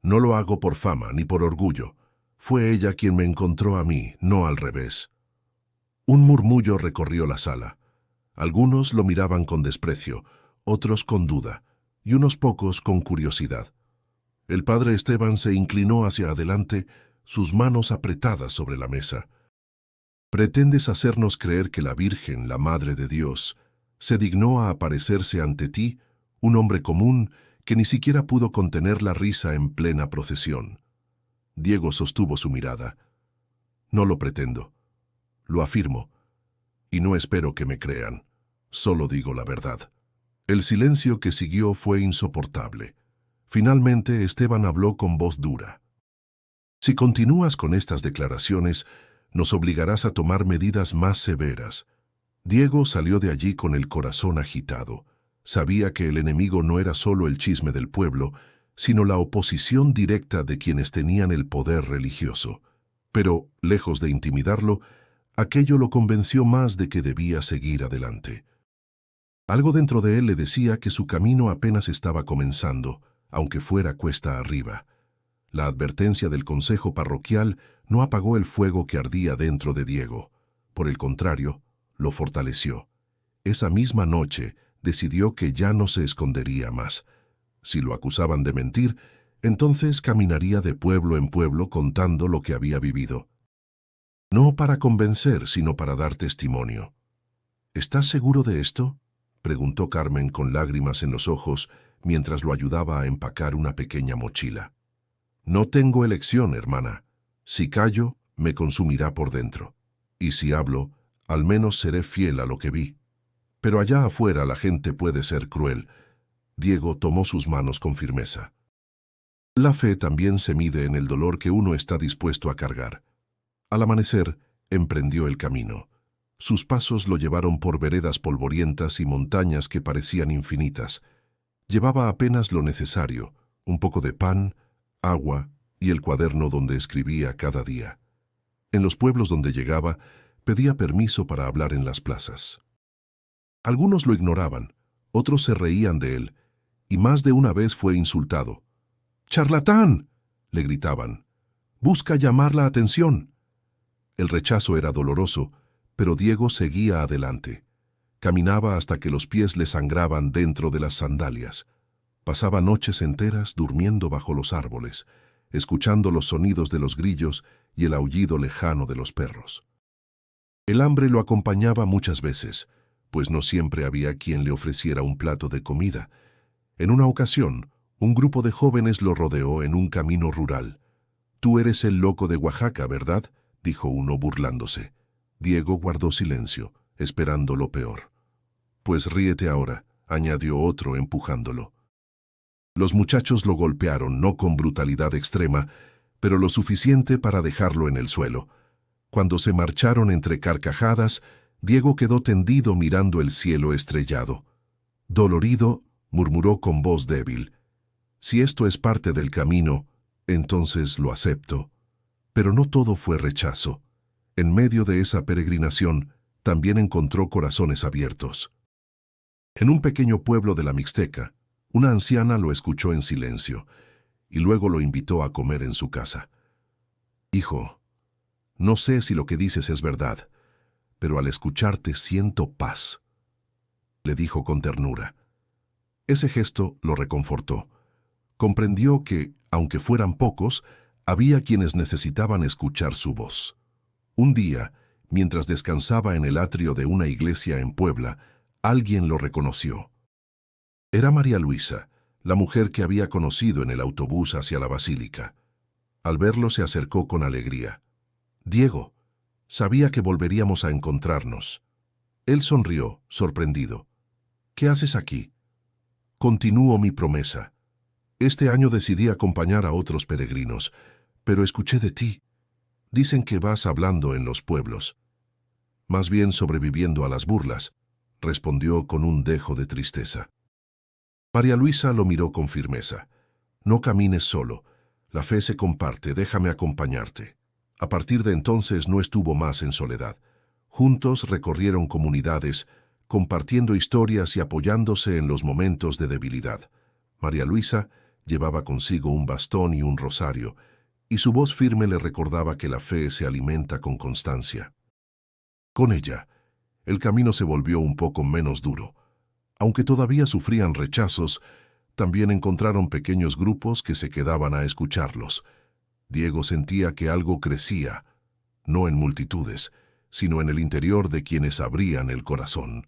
No lo hago por fama ni por orgullo. Fue ella quien me encontró a mí, no al revés». Un murmullo recorrió la sala. Algunos lo miraban con desprecio, otros con duda, y unos pocos con curiosidad. El padre Esteban se inclinó hacia adelante, sus manos apretadas sobre la mesa. «¿Pretendes hacernos creer que la Virgen, la Madre de Dios, se dignó a aparecerse ante ti, un hombre común que ni siquiera pudo contener la risa en plena procesión?» Diego sostuvo su mirada. «No lo pretendo. Lo afirmo. Y no espero que me crean. Solo digo la verdad. El silencio que siguió fue insoportable. Finalmente Esteban habló con voz dura. Si continúas con estas declaraciones, nos obligarás a tomar medidas más severas. Diego salió de allí con el corazón agitado. Sabía que el enemigo no era solo el chisme del pueblo, sino la oposición directa de quienes tenían el poder religioso. Pero, lejos de intimidarlo, aquello lo convenció más de que debía seguir adelante. Algo dentro de él le decía que su camino apenas estaba comenzando, aunque fuera cuesta arriba. La advertencia del consejo parroquial no apagó el fuego que ardía dentro de Diego. Por el contrario, lo fortaleció. Esa misma noche decidió que ya no se escondería más. Si lo acusaban de mentir, entonces caminaría de pueblo en pueblo contando lo que había vivido. No para convencer, sino para dar testimonio. ¿Estás seguro de esto?, preguntó Carmen con lágrimas en los ojos mientras lo ayudaba a empacar una pequeña mochila. No tengo elección, hermana. Si callo, me consumirá por dentro. Y si hablo, al menos seré fiel a lo que vi. Pero allá afuera la gente puede ser cruel. Diego tomó sus manos con firmeza. La fe también se mide en el dolor que uno está dispuesto a cargar. Al amanecer, emprendió el camino. Sus pasos lo llevaron por veredas polvorientas y montañas que parecían infinitas. Llevaba apenas lo necesario, un poco de pan, agua y el cuaderno donde escribía cada día. En los pueblos donde llegaba, pedía permiso para hablar en las plazas. Algunos lo ignoraban, otros se reían de él, y más de una vez fue insultado. ¡Charlatán!, le gritaban. ¡Busca llamar la atención! El rechazo era doloroso, pero Diego seguía adelante. Caminaba hasta que los pies le sangraban dentro de las sandalias. Pasaba noches enteras durmiendo bajo los árboles, escuchando los sonidos de los grillos y el aullido lejano de los perros. El hambre lo acompañaba muchas veces, pues no siempre había quien le ofreciera un plato de comida. En una ocasión, un grupo de jóvenes lo rodeó en un camino rural. «Tú eres el loco de Oaxaca, ¿verdad?», dijo uno burlándose. Diego guardó silencio, esperando lo peor. «Pues ríete ahora», añadió otro empujándolo. Los muchachos lo golpearon, no con brutalidad extrema, pero lo suficiente para dejarlo en el suelo. Cuando se marcharon entre carcajadas, Diego quedó tendido mirando el cielo estrellado. Dolorido, murmuró con voz débil: «Si esto es parte del camino, entonces lo acepto». Pero no todo fue rechazo. En medio de esa peregrinación, también encontró corazones abiertos. En un pequeño pueblo de la Mixteca, una anciana lo escuchó en silencio, y luego lo invitó a comer en su casa. «Hijo, no sé si lo que dices es verdad, pero al escucharte siento paz», le dijo con ternura. Ese gesto lo reconfortó. Comprendió que, aunque fueran pocos, había quienes necesitaban escuchar su voz. Un día, mientras descansaba en el atrio de una iglesia en Puebla, alguien lo reconoció. Era María Luisa, la mujer que había conocido en el autobús hacia la basílica. Al verlo se acercó con alegría. «Diego, sabía que volveríamos a encontrarnos». Él sonrió, sorprendido. «¿Qué haces aquí?» «Continúo mi promesa. Este año decidí acompañar a otros peregrinos, pero escuché de ti. Dicen que vas hablando en los pueblos». «Más bien sobreviviendo a las burlas», respondió con un dejo de tristeza. María Luisa lo miró con firmeza. «No camines solo. La fe se comparte, déjame acompañarte». A partir de entonces no estuvo más en soledad. Juntos recorrieron comunidades, compartiendo historias y apoyándose en los momentos de debilidad. María Luisa llevaba consigo un bastón y un rosario, y su voz firme le recordaba que la fe se alimenta con constancia. Con ella, el camino se volvió un poco menos duro. Aunque todavía sufrían rechazos, también encontraron pequeños grupos que se quedaban a escucharlos. Diego sentía que algo crecía, no en multitudes, sino en el interior de quienes abrían el corazón.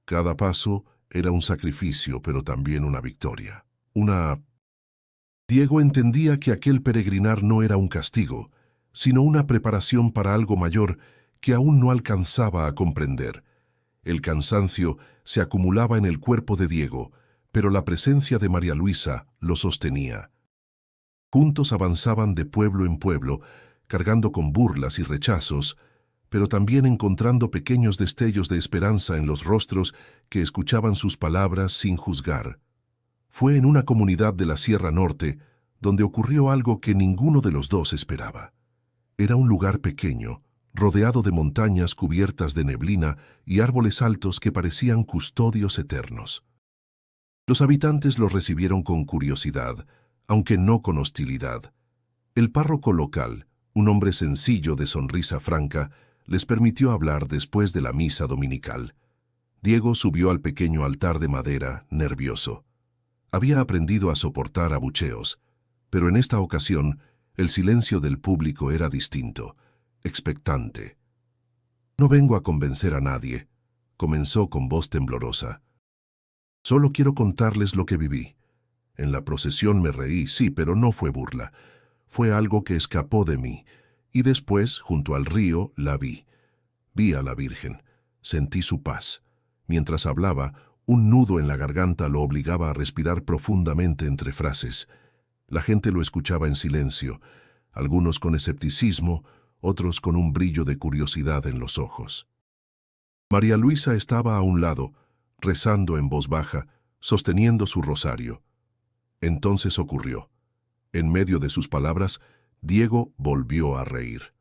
Cada paso era un sacrificio, pero también una victoria. Diego entendía que aquel peregrinar no era un castigo, sino una preparación para algo mayor que aún no alcanzaba a comprender. El cansancio se acumulaba en el cuerpo de Diego, pero la presencia de María Luisa lo sostenía. Juntos avanzaban de pueblo en pueblo, cargando con burlas y rechazos, pero también encontrando pequeños destellos de esperanza en los rostros que escuchaban sus palabras sin juzgar. Fue en una comunidad de la Sierra Norte donde ocurrió algo que ninguno de los dos esperaba. Era un lugar pequeño, rodeado de montañas cubiertas de neblina y árboles altos que parecían custodios eternos. Los habitantes los recibieron con curiosidad, aunque no con hostilidad. El párroco local, un hombre sencillo de sonrisa franca, les permitió hablar después de la misa dominical. Diego subió al pequeño altar de madera, nervioso. Había aprendido a soportar abucheos, pero en esta ocasión el silencio del público era distinto, expectante. «No vengo a convencer a nadie», comenzó con voz temblorosa. «Solo quiero contarles lo que viví. En la procesión me reí, sí, pero no fue burla. Fue algo que escapó de mí. Y después, junto al río, la vi. Vi a la Virgen. Sentí su paz. Mientras hablaba, un nudo en la garganta lo obligaba a respirar profundamente entre frases. La gente lo escuchaba en silencio, algunos con escepticismo, otros con un brillo de curiosidad en los ojos. María Luisa estaba a un lado, rezando en voz baja, sosteniendo su rosario. Entonces ocurrió. En medio de sus palabras, Diego volvió a reír.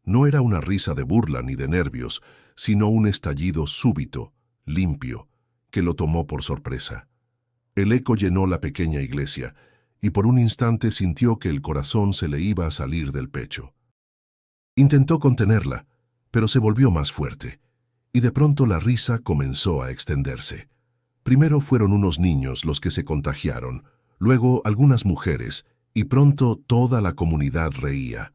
No era una risa de burla ni de nervios, sino un estallido súbito, limpio, que lo tomó por sorpresa. El eco llenó la pequeña iglesia, y por un instante sintió que el corazón se le iba a salir del pecho. Intentó contenerla, pero se volvió más fuerte, y de pronto la risa comenzó a extenderse. Primero fueron unos niños los que se contagiaron, luego algunas mujeres, y pronto toda la comunidad reía.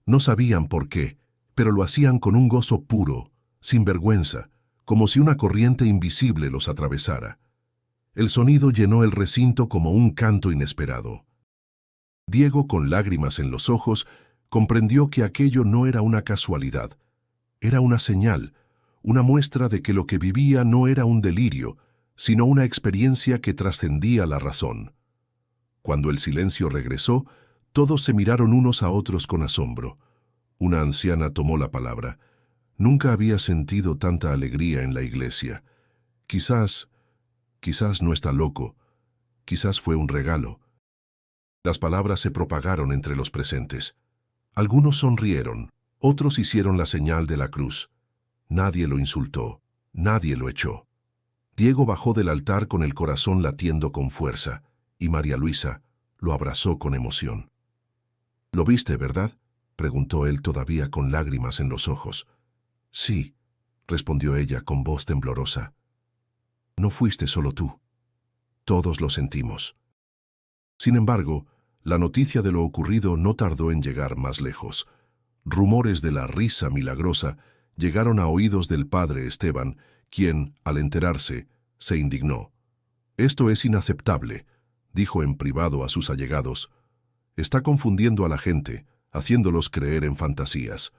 No sabían por qué, pero lo hacían con un gozo puro, sin vergüenza, como si una corriente invisible los atravesara. El sonido llenó el recinto como un canto inesperado. Diego, con lágrimas en los ojos, comprendió que aquello no era una casualidad. Era una señal, una muestra de que lo que vivía no era un delirio, sino una experiencia que trascendía la razón. Cuando el silencio regresó, todos se miraron unos a otros con asombro. Una anciana tomó la palabra. Nunca había sentido tanta alegría en la iglesia. Quizás no está loco. Quizás fue un regalo. Las palabras se propagaron entre los presentes. Algunos sonrieron, otros hicieron la señal de la cruz. Nadie lo insultó, nadie lo echó. Diego bajó del altar con el corazón latiendo con fuerza, y María Luisa lo abrazó con emoción. «¿Lo viste, verdad?», preguntó él todavía con lágrimas en los ojos. «Sí», respondió ella con voz temblorosa. «No fuiste solo tú. Todos lo sentimos». Sin embargo, la noticia de lo ocurrido no tardó en llegar más lejos. Rumores de la risa milagrosa llegaron a oídos del padre Esteban, quien, al enterarse, se indignó. «Esto es inaceptable», dijo en privado a sus allegados. «Está confundiendo a la gente, haciéndolos creer en fantasías».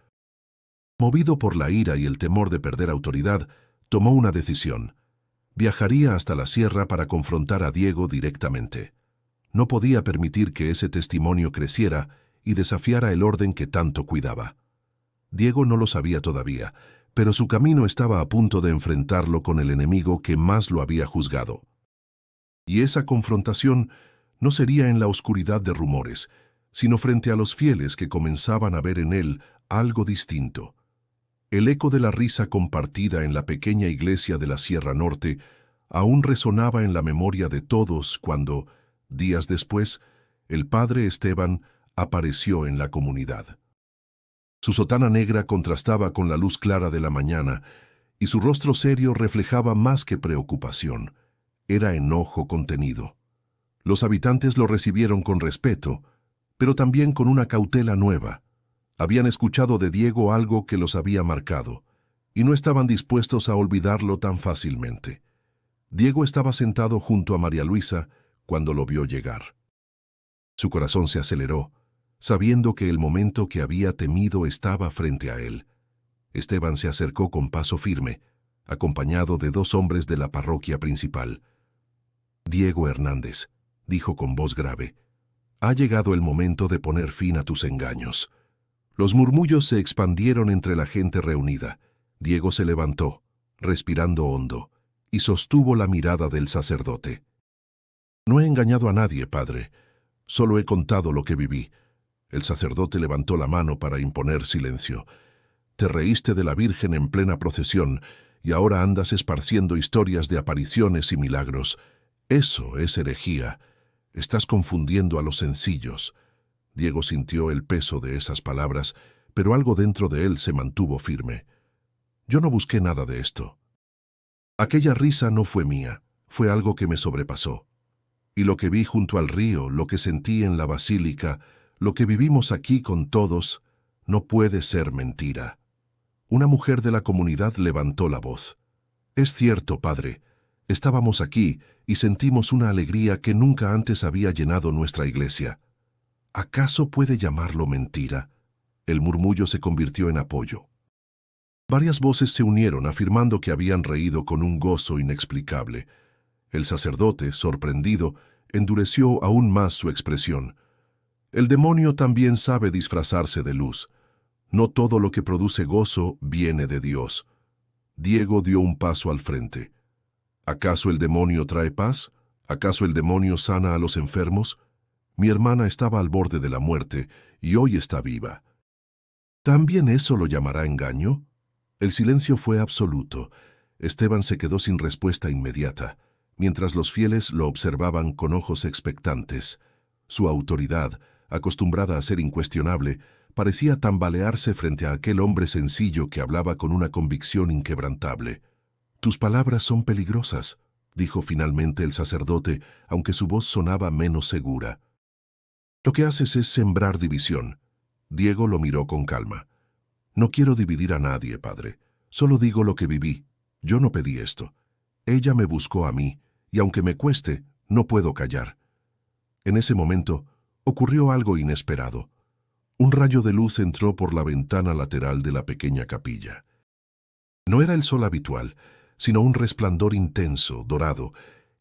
Movido por la ira y el temor de perder autoridad, tomó una decisión. Viajaría hasta la sierra para confrontar a Diego directamente. No podía permitir que ese testimonio creciera y desafiara el orden que tanto cuidaba. Diego no lo sabía todavía, pero su camino estaba a punto de enfrentarlo con el enemigo que más lo había juzgado. Y esa confrontación no sería en la oscuridad de rumores, sino frente a los fieles que comenzaban a ver en él algo distinto. El eco de la risa compartida en la pequeña iglesia de la Sierra Norte aún resonaba en la memoria de todos cuando, días después, el padre Esteban apareció en la comunidad. Su sotana negra contrastaba con la luz clara de la mañana y su rostro serio reflejaba más que preocupación. Era enojo contenido. Los habitantes lo recibieron con respeto, pero también con una cautela nueva. Habían escuchado de Diego algo que los había marcado, y no estaban dispuestos a olvidarlo tan fácilmente. Diego estaba sentado junto a María Luisa cuando lo vio llegar. Su corazón se aceleró, sabiendo que el momento que había temido estaba frente a él. Esteban se acercó con paso firme, acompañado de 2 hombres de la parroquia principal. «Diego Hernández», dijo con voz grave, «ha llegado el momento de poner fin a tus engaños». Los murmullos se expandieron entre la gente reunida. Diego se levantó, respirando hondo, y sostuvo la mirada del sacerdote. «No he engañado a nadie, padre. Solo he contado lo que viví». El sacerdote levantó la mano para imponer silencio. «Te reíste de la Virgen en plena procesión y ahora andas esparciendo historias de apariciones y milagros. Eso es herejía. Estás confundiendo a los sencillos». Diego sintió el peso de esas palabras, pero algo dentro de él se mantuvo firme. «Yo no busqué nada de esto. Aquella risa no fue mía, fue algo que me sobrepasó. Y lo que vi junto al río, lo que sentí en la basílica, lo que vivimos aquí con todos, no puede ser mentira». Una mujer de la comunidad levantó la voz. «Es cierto, padre. Estábamos aquí y sentimos una alegría que nunca antes había llenado nuestra iglesia». «¿Acaso puede llamarlo mentira?». El murmullo se convirtió en apoyo. Varias voces se unieron afirmando que habían reído con un gozo inexplicable. El sacerdote, sorprendido, endureció aún más su expresión. «El demonio también sabe disfrazarse de luz. No todo lo que produce gozo viene de Dios». Diego dio un paso al frente. «¿Acaso el demonio trae paz? ¿Acaso el demonio sana a los enfermos? Mi hermana estaba al borde de la muerte y hoy está viva. ¿También eso lo llamará engaño?». El silencio fue absoluto. Esteban se quedó sin respuesta inmediata, mientras los fieles lo observaban con ojos expectantes. Su autoridad, acostumbrada a ser incuestionable, parecía tambalearse frente a aquel hombre sencillo que hablaba con una convicción inquebrantable. «Tus palabras son peligrosas», dijo finalmente el sacerdote, aunque su voz sonaba menos segura. «Lo que haces es sembrar división». Diego lo miró con calma. «No quiero dividir a nadie, padre. Solo digo lo que viví. Yo no pedí esto. Ella me buscó a mí, y aunque me cueste, no puedo callar». En ese momento, ocurrió algo inesperado. Un rayo de luz entró por la ventana lateral de la pequeña capilla. No era el sol habitual, sino un resplandor intenso, dorado,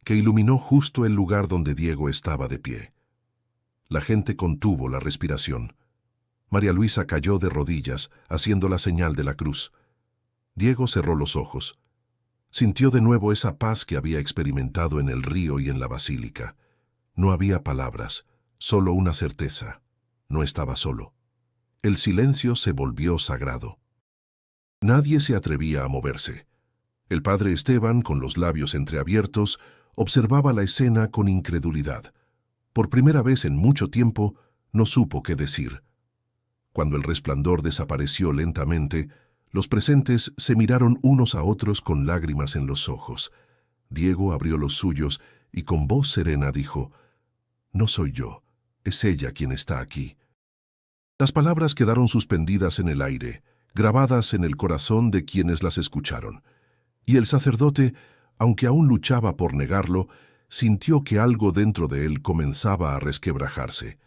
que iluminó justo el lugar donde Diego estaba de pie. La gente contuvo la respiración. María Luisa cayó de rodillas, haciendo la señal de la cruz. Diego cerró los ojos. Sintió de nuevo esa paz que había experimentado en el río y en la basílica. No había palabras, solo una certeza. No estaba solo. El silencio se volvió sagrado. Nadie se atrevía a moverse. El padre Esteban, con los labios entreabiertos, observaba la escena con incredulidad. Por primera vez en mucho tiempo, no supo qué decir. Cuando el resplandor desapareció lentamente, los presentes se miraron unos a otros con lágrimas en los ojos. Diego abrió los suyos y con voz serena dijo: «No soy yo, es ella quien está aquí». Las palabras quedaron suspendidas en el aire, grabadas en el corazón de quienes las escucharon. Y el sacerdote, aunque aún luchaba por negarlo, sintió que algo dentro de él comenzaba a resquebrajarse.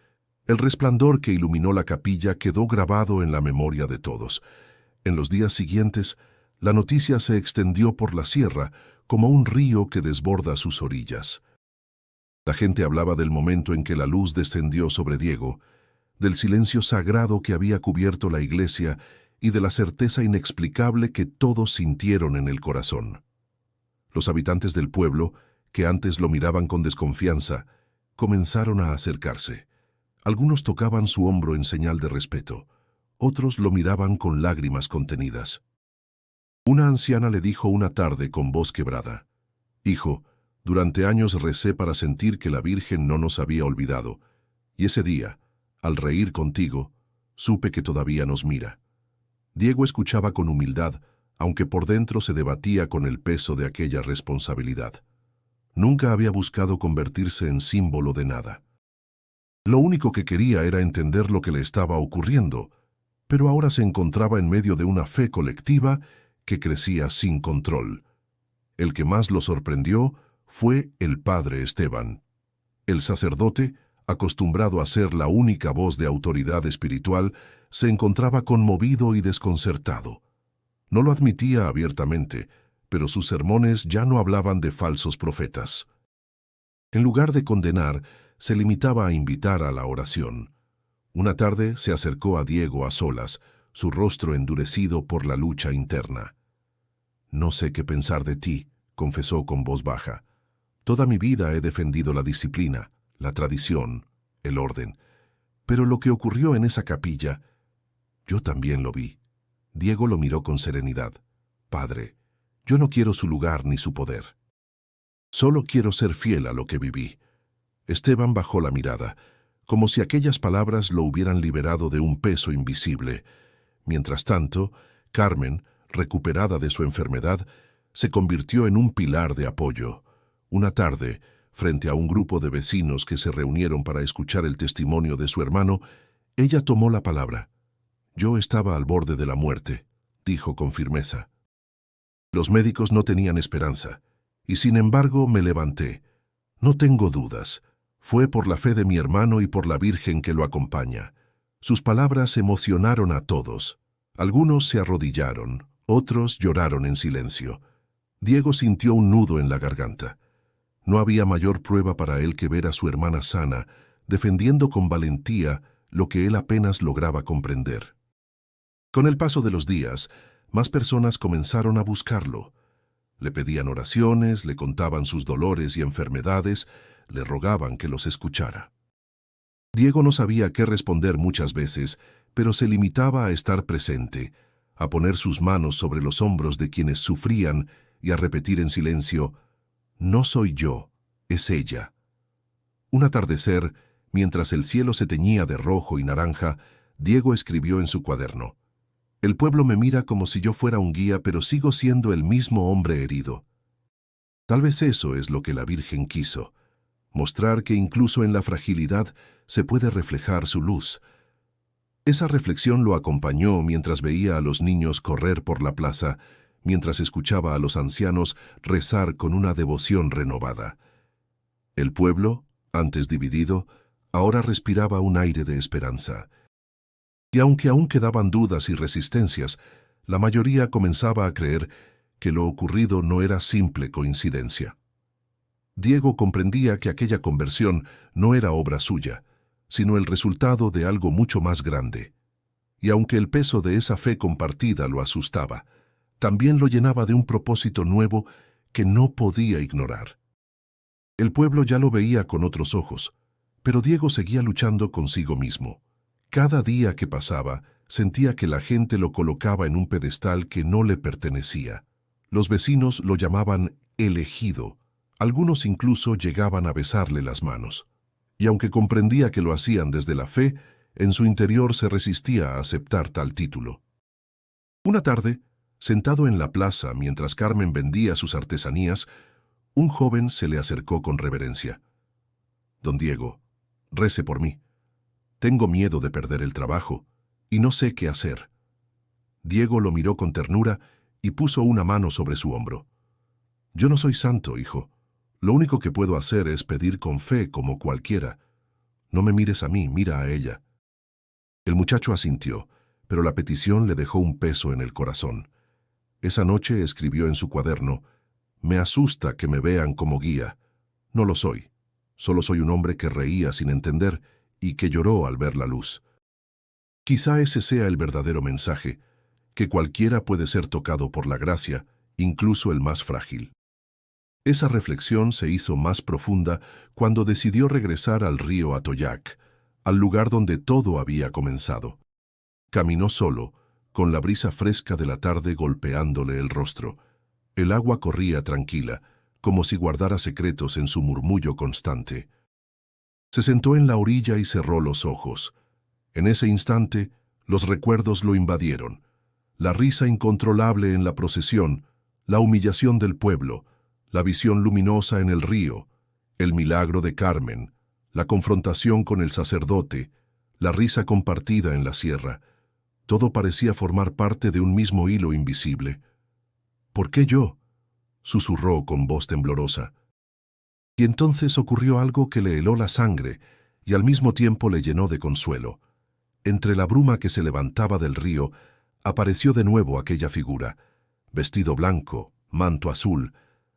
El resplandor que iluminó la capilla quedó grabado en la memoria de todos. En los días siguientes, la noticia se extendió por la sierra como un río que desborda sus orillas. La gente hablaba del momento en que la luz descendió sobre Diego, del silencio sagrado que había cubierto la iglesia y de la certeza inexplicable que todos sintieron en el corazón. Los habitantes del pueblo, que antes lo miraban con desconfianza, comenzaron a acercarse. Algunos tocaban su hombro en señal de respeto, otros lo miraban con lágrimas contenidas. Una anciana le dijo una tarde con voz quebrada: «Hijo, durante años recé para sentir que la Virgen no nos había olvidado, y ese día, al reír contigo, supe que todavía nos mira». Diego escuchaba con humildad, aunque por dentro se debatía con el peso de aquella responsabilidad. Nunca había buscado convertirse en símbolo de nada. Lo único que quería era entender lo que le estaba ocurriendo, pero ahora se encontraba en medio de una fe colectiva que crecía sin control. El que más lo sorprendió fue el padre Esteban. El sacerdote, acostumbrado a ser la única voz de autoridad espiritual, se encontraba conmovido y desconcertado. No lo admitía abiertamente, pero sus sermones ya no hablaban de falsos profetas. En lugar de condenar, se limitaba a invitar a la oración. Una tarde se acercó a Diego a solas, su rostro endurecido por la lucha interna. «No sé qué pensar de ti», confesó con voz baja. «Toda mi vida he defendido la disciplina, la tradición, el orden. Pero lo que ocurrió en esa capilla, yo también lo vi». Diego lo miró con serenidad. «Padre, yo no quiero su lugar ni su poder. Solo quiero ser fiel a lo que viví». Esteban bajó la mirada, como si aquellas palabras lo hubieran liberado de un peso invisible. Mientras tanto, Carmen, recuperada de su enfermedad, se convirtió en un pilar de apoyo. Una tarde, frente a un grupo de vecinos que se reunieron para escuchar el testimonio de su hermano, ella tomó la palabra. «Yo estaba al borde de la muerte», dijo con firmeza. «Los médicos no tenían esperanza, y sin embargo me levanté. No tengo dudas. Fue por la fe de mi hermano y por la Virgen que lo acompaña». Sus palabras emocionaron a todos. Algunos se arrodillaron, otros lloraron en silencio. Diego sintió un nudo en la garganta. No había mayor prueba para él que ver a su hermana sana, defendiendo con valentía lo que él apenas lograba comprender. Con el paso de los días, más personas comenzaron a buscarlo. Le pedían oraciones, le contaban sus dolores y enfermedades, le rogaban que los escuchara. Diego no sabía qué responder muchas veces, pero se limitaba a estar presente, a poner sus manos sobre los hombros de quienes sufrían y a repetir en silencio: «No soy yo, es ella». Un atardecer, mientras el cielo se teñía de rojo y naranja, Diego escribió en su cuaderno: «El pueblo me mira como si yo fuera un guía, pero sigo siendo el mismo hombre herido». Tal vez eso es lo que la Virgen quiso, mostrar que incluso en la fragilidad se puede reflejar su luz. Esa reflexión lo acompañó mientras veía a los niños correr por la plaza, mientras escuchaba a los ancianos rezar con una devoción renovada. El pueblo, antes dividido, ahora respiraba un aire de esperanza. Y aunque aún quedaban dudas y resistencias, la mayoría comenzaba a creer que lo ocurrido no era simple coincidencia. Diego comprendía que aquella conversión no era obra suya, sino el resultado de algo mucho más grande. Y aunque el peso de esa fe compartida lo asustaba, también lo llenaba de un propósito nuevo que no podía ignorar. El pueblo ya lo veía con otros ojos, pero Diego seguía luchando consigo mismo. Cada día que pasaba, sentía que la gente lo colocaba en un pedestal que no le pertenecía. Los vecinos lo llamaban elegido. Algunos incluso llegaban a besarle las manos. Y aunque comprendía que lo hacían desde la fe, en su interior se resistía a aceptar tal título. Una tarde, sentado en la plaza mientras Carmen vendía sus artesanías, un joven se le acercó con reverencia. «Don Diego, rece por mí. Tengo miedo de perder el trabajo y no sé qué hacer». Diego lo miró con ternura y puso una mano sobre su hombro. «Yo no soy santo, hijo. Lo único que puedo hacer es pedir con fe como cualquiera. No me mires a mí, mira a ella». El muchacho asintió, pero la petición le dejó un peso en el corazón. Esa noche escribió en su cuaderno: «Me asusta que me vean como guía. No lo soy. Solo soy un hombre que reía sin entender y que lloró al ver la luz». Quizá ese sea el verdadero mensaje, que cualquiera puede ser tocado por la gracia, incluso el más frágil. Esa reflexión se hizo más profunda cuando decidió regresar al río Atoyac, al lugar donde todo había comenzado. Caminó solo, con la brisa fresca de la tarde golpeándole el rostro. El agua corría tranquila, como si guardara secretos en su murmullo constante. Se sentó en la orilla y cerró los ojos. En ese instante, los recuerdos lo invadieron. La risa incontrolable en la procesión, la humillación del pueblo, la visión luminosa en el río, el milagro de Carmen, la confrontación con el sacerdote, la risa compartida en la sierra. Todo parecía formar parte de un mismo hilo invisible. «¿Por qué yo?», susurró con voz temblorosa. Y entonces ocurrió algo que le heló la sangre y al mismo tiempo le llenó de consuelo. Entre la bruma que se levantaba del río, Apareció de nuevo aquella figura, vestido blanco, manto azul,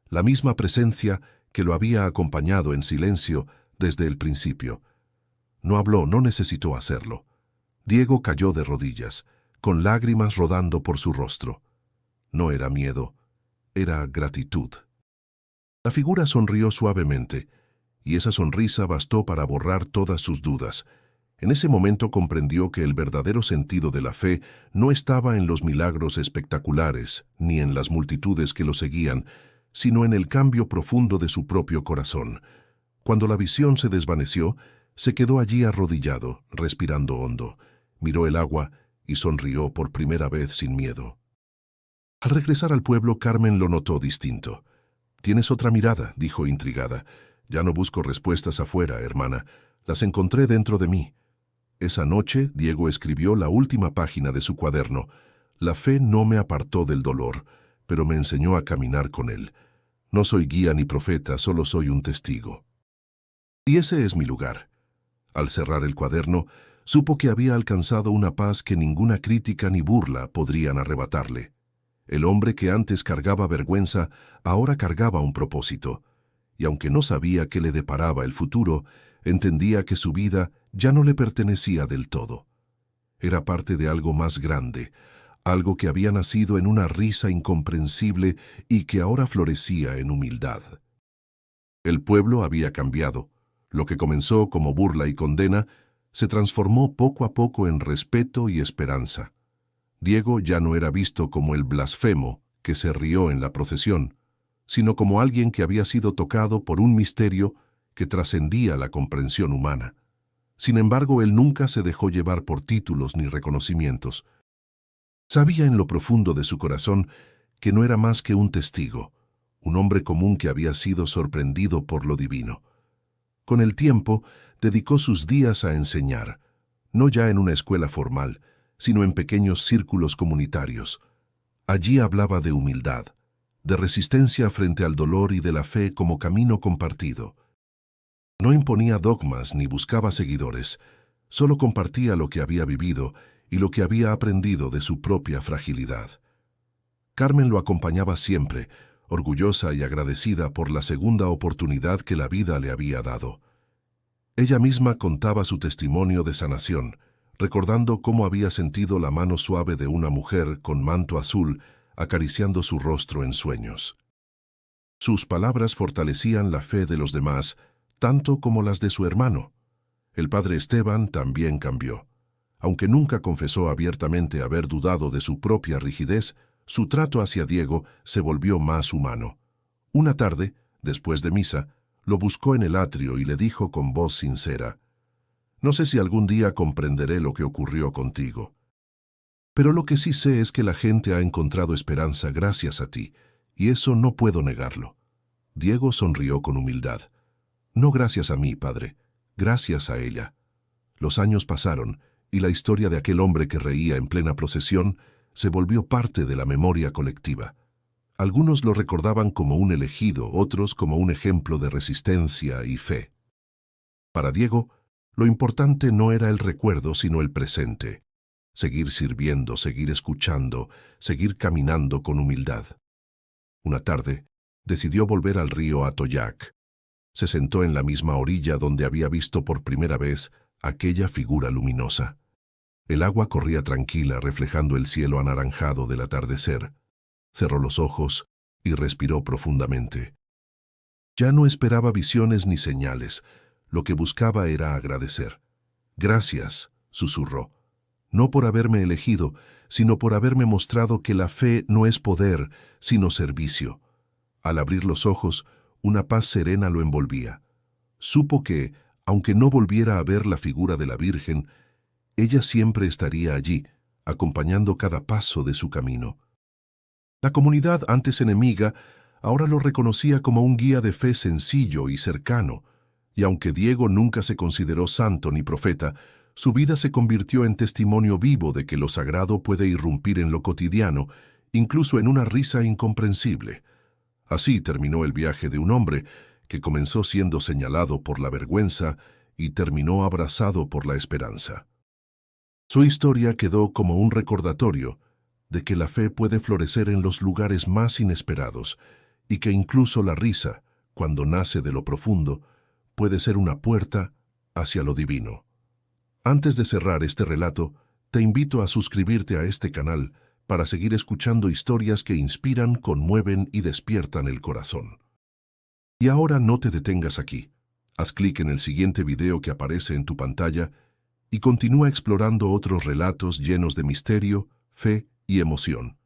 la misma presencia que lo había acompañado en silencio desde el principio. No habló, no necesitó hacerlo. Diego cayó de rodillas, con lágrimas rodando por su rostro. No era miedo, era gratitud. La figura sonrió suavemente, y esa sonrisa bastó para borrar todas sus dudas. En ese momento comprendió que el verdadero sentido de la fe no estaba en los milagros espectaculares, ni en las multitudes que lo seguían, sino en el cambio profundo de su propio corazón. Cuando la visión se desvaneció, se quedó allí arrodillado, respirando hondo. Miró el agua y sonrió por primera vez sin miedo. Al regresar al pueblo, Carmen lo notó distinto. «Tienes otra mirada», dijo intrigada. «Ya no busco respuestas afuera, hermana. Las encontré dentro de mí». Esa noche, Diego escribió la última página de su cuaderno. «La fe no me apartó del dolor, pero me enseñó a caminar con él. No soy guía ni profeta, solo soy un testigo. Y ese es mi lugar». Al cerrar el cuaderno, supo que había alcanzado una paz que ninguna crítica ni burla podrían arrebatarle. El hombre que antes cargaba vergüenza, ahora cargaba un propósito. Y aunque no sabía qué le deparaba el futuro, entendía que su vida ya no le pertenecía del todo. Era parte de algo más grande, algo que había nacido en una risa incomprensible y que ahora florecía en humildad. El pueblo había cambiado. Lo que comenzó como burla y condena se transformó poco a poco en respeto y esperanza. Diego ya no era visto como el blasfemo que se rió en la procesión, sino como alguien que había sido tocado por un misterio que trascendía la comprensión humana. Sin embargo, él nunca se dejó llevar por títulos ni reconocimientos. Sabía en lo profundo de su corazón que no era más que un testigo, un hombre común que había sido sorprendido por lo divino. Con el tiempo, dedicó sus días a enseñar, no ya en una escuela formal, sino en pequeños círculos comunitarios. Allí hablaba de humildad, de resistencia frente al dolor y de la fe como camino compartido. No imponía dogmas ni buscaba seguidores, solo compartía lo que había vivido y lo que había aprendido de su propia fragilidad. Carmen lo acompañaba siempre, orgullosa y agradecida por la segunda oportunidad que la vida le había dado. Ella misma contaba su testimonio de sanación, recordando cómo había sentido la mano suave de una mujer con manto azul acariciando su rostro en sueños. Sus palabras fortalecían la fe de los demás, tanto como las de su hermano. El padre Esteban también cambió. Aunque nunca confesó abiertamente haber dudado de su propia rigidez, su trato hacia Diego se volvió más humano. Una tarde, después de misa, lo buscó en el atrio y le dijo con voz sincera: «No sé si algún día comprenderé lo que ocurrió contigo. Pero lo que sí sé es que la gente ha encontrado esperanza gracias a ti, y eso no puedo negarlo». Diego sonrió con humildad. «No gracias a mí, padre, gracias a ella». Los años pasaron, y la historia de aquel hombre que reía en plena procesión se volvió parte de la memoria colectiva. Algunos lo recordaban como un elegido, otros como un ejemplo de resistencia y fe. Para Diego, lo importante no era el recuerdo, sino el presente. Seguir sirviendo, seguir escuchando, seguir caminando con humildad. Una tarde, decidió volver al río Atoyac. Se sentó en la misma orilla donde había visto por primera vez aquella figura luminosa. El agua corría tranquila, reflejando el cielo anaranjado del atardecer. Cerró los ojos y respiró profundamente. Ya no esperaba visiones ni señales. Lo que buscaba era agradecer. «Gracias», susurró, «no por haberme elegido, sino por haberme mostrado que la fe no es poder, sino servicio». Al abrir los ojos, una paz serena lo envolvía. Supo que, aunque no volviera a ver la figura de la Virgen, ella siempre estaría allí, acompañando cada paso de su camino. La comunidad, antes enemiga, ahora lo reconocía como un guía de fe sencillo y cercano, y aunque Diego nunca se consideró santo ni profeta, su vida se convirtió en testimonio vivo de que lo sagrado puede irrumpir en lo cotidiano, incluso en una risa incomprensible. Así terminó el viaje de un hombre que comenzó siendo señalado por la vergüenza y terminó abrazado por la esperanza. Su historia quedó como un recordatorio de que la fe puede florecer en los lugares más inesperados y que incluso la risa, cuando nace de lo profundo, puede ser una puerta hacia lo divino. Antes de cerrar este relato, te invito a suscribirte a este canal para seguir escuchando historias que inspiran, conmueven y despiertan el corazón. Y ahora no te detengas aquí. Haz clic en el siguiente video que aparece en tu pantalla y continúa explorando otros relatos llenos de misterio, fe y emoción.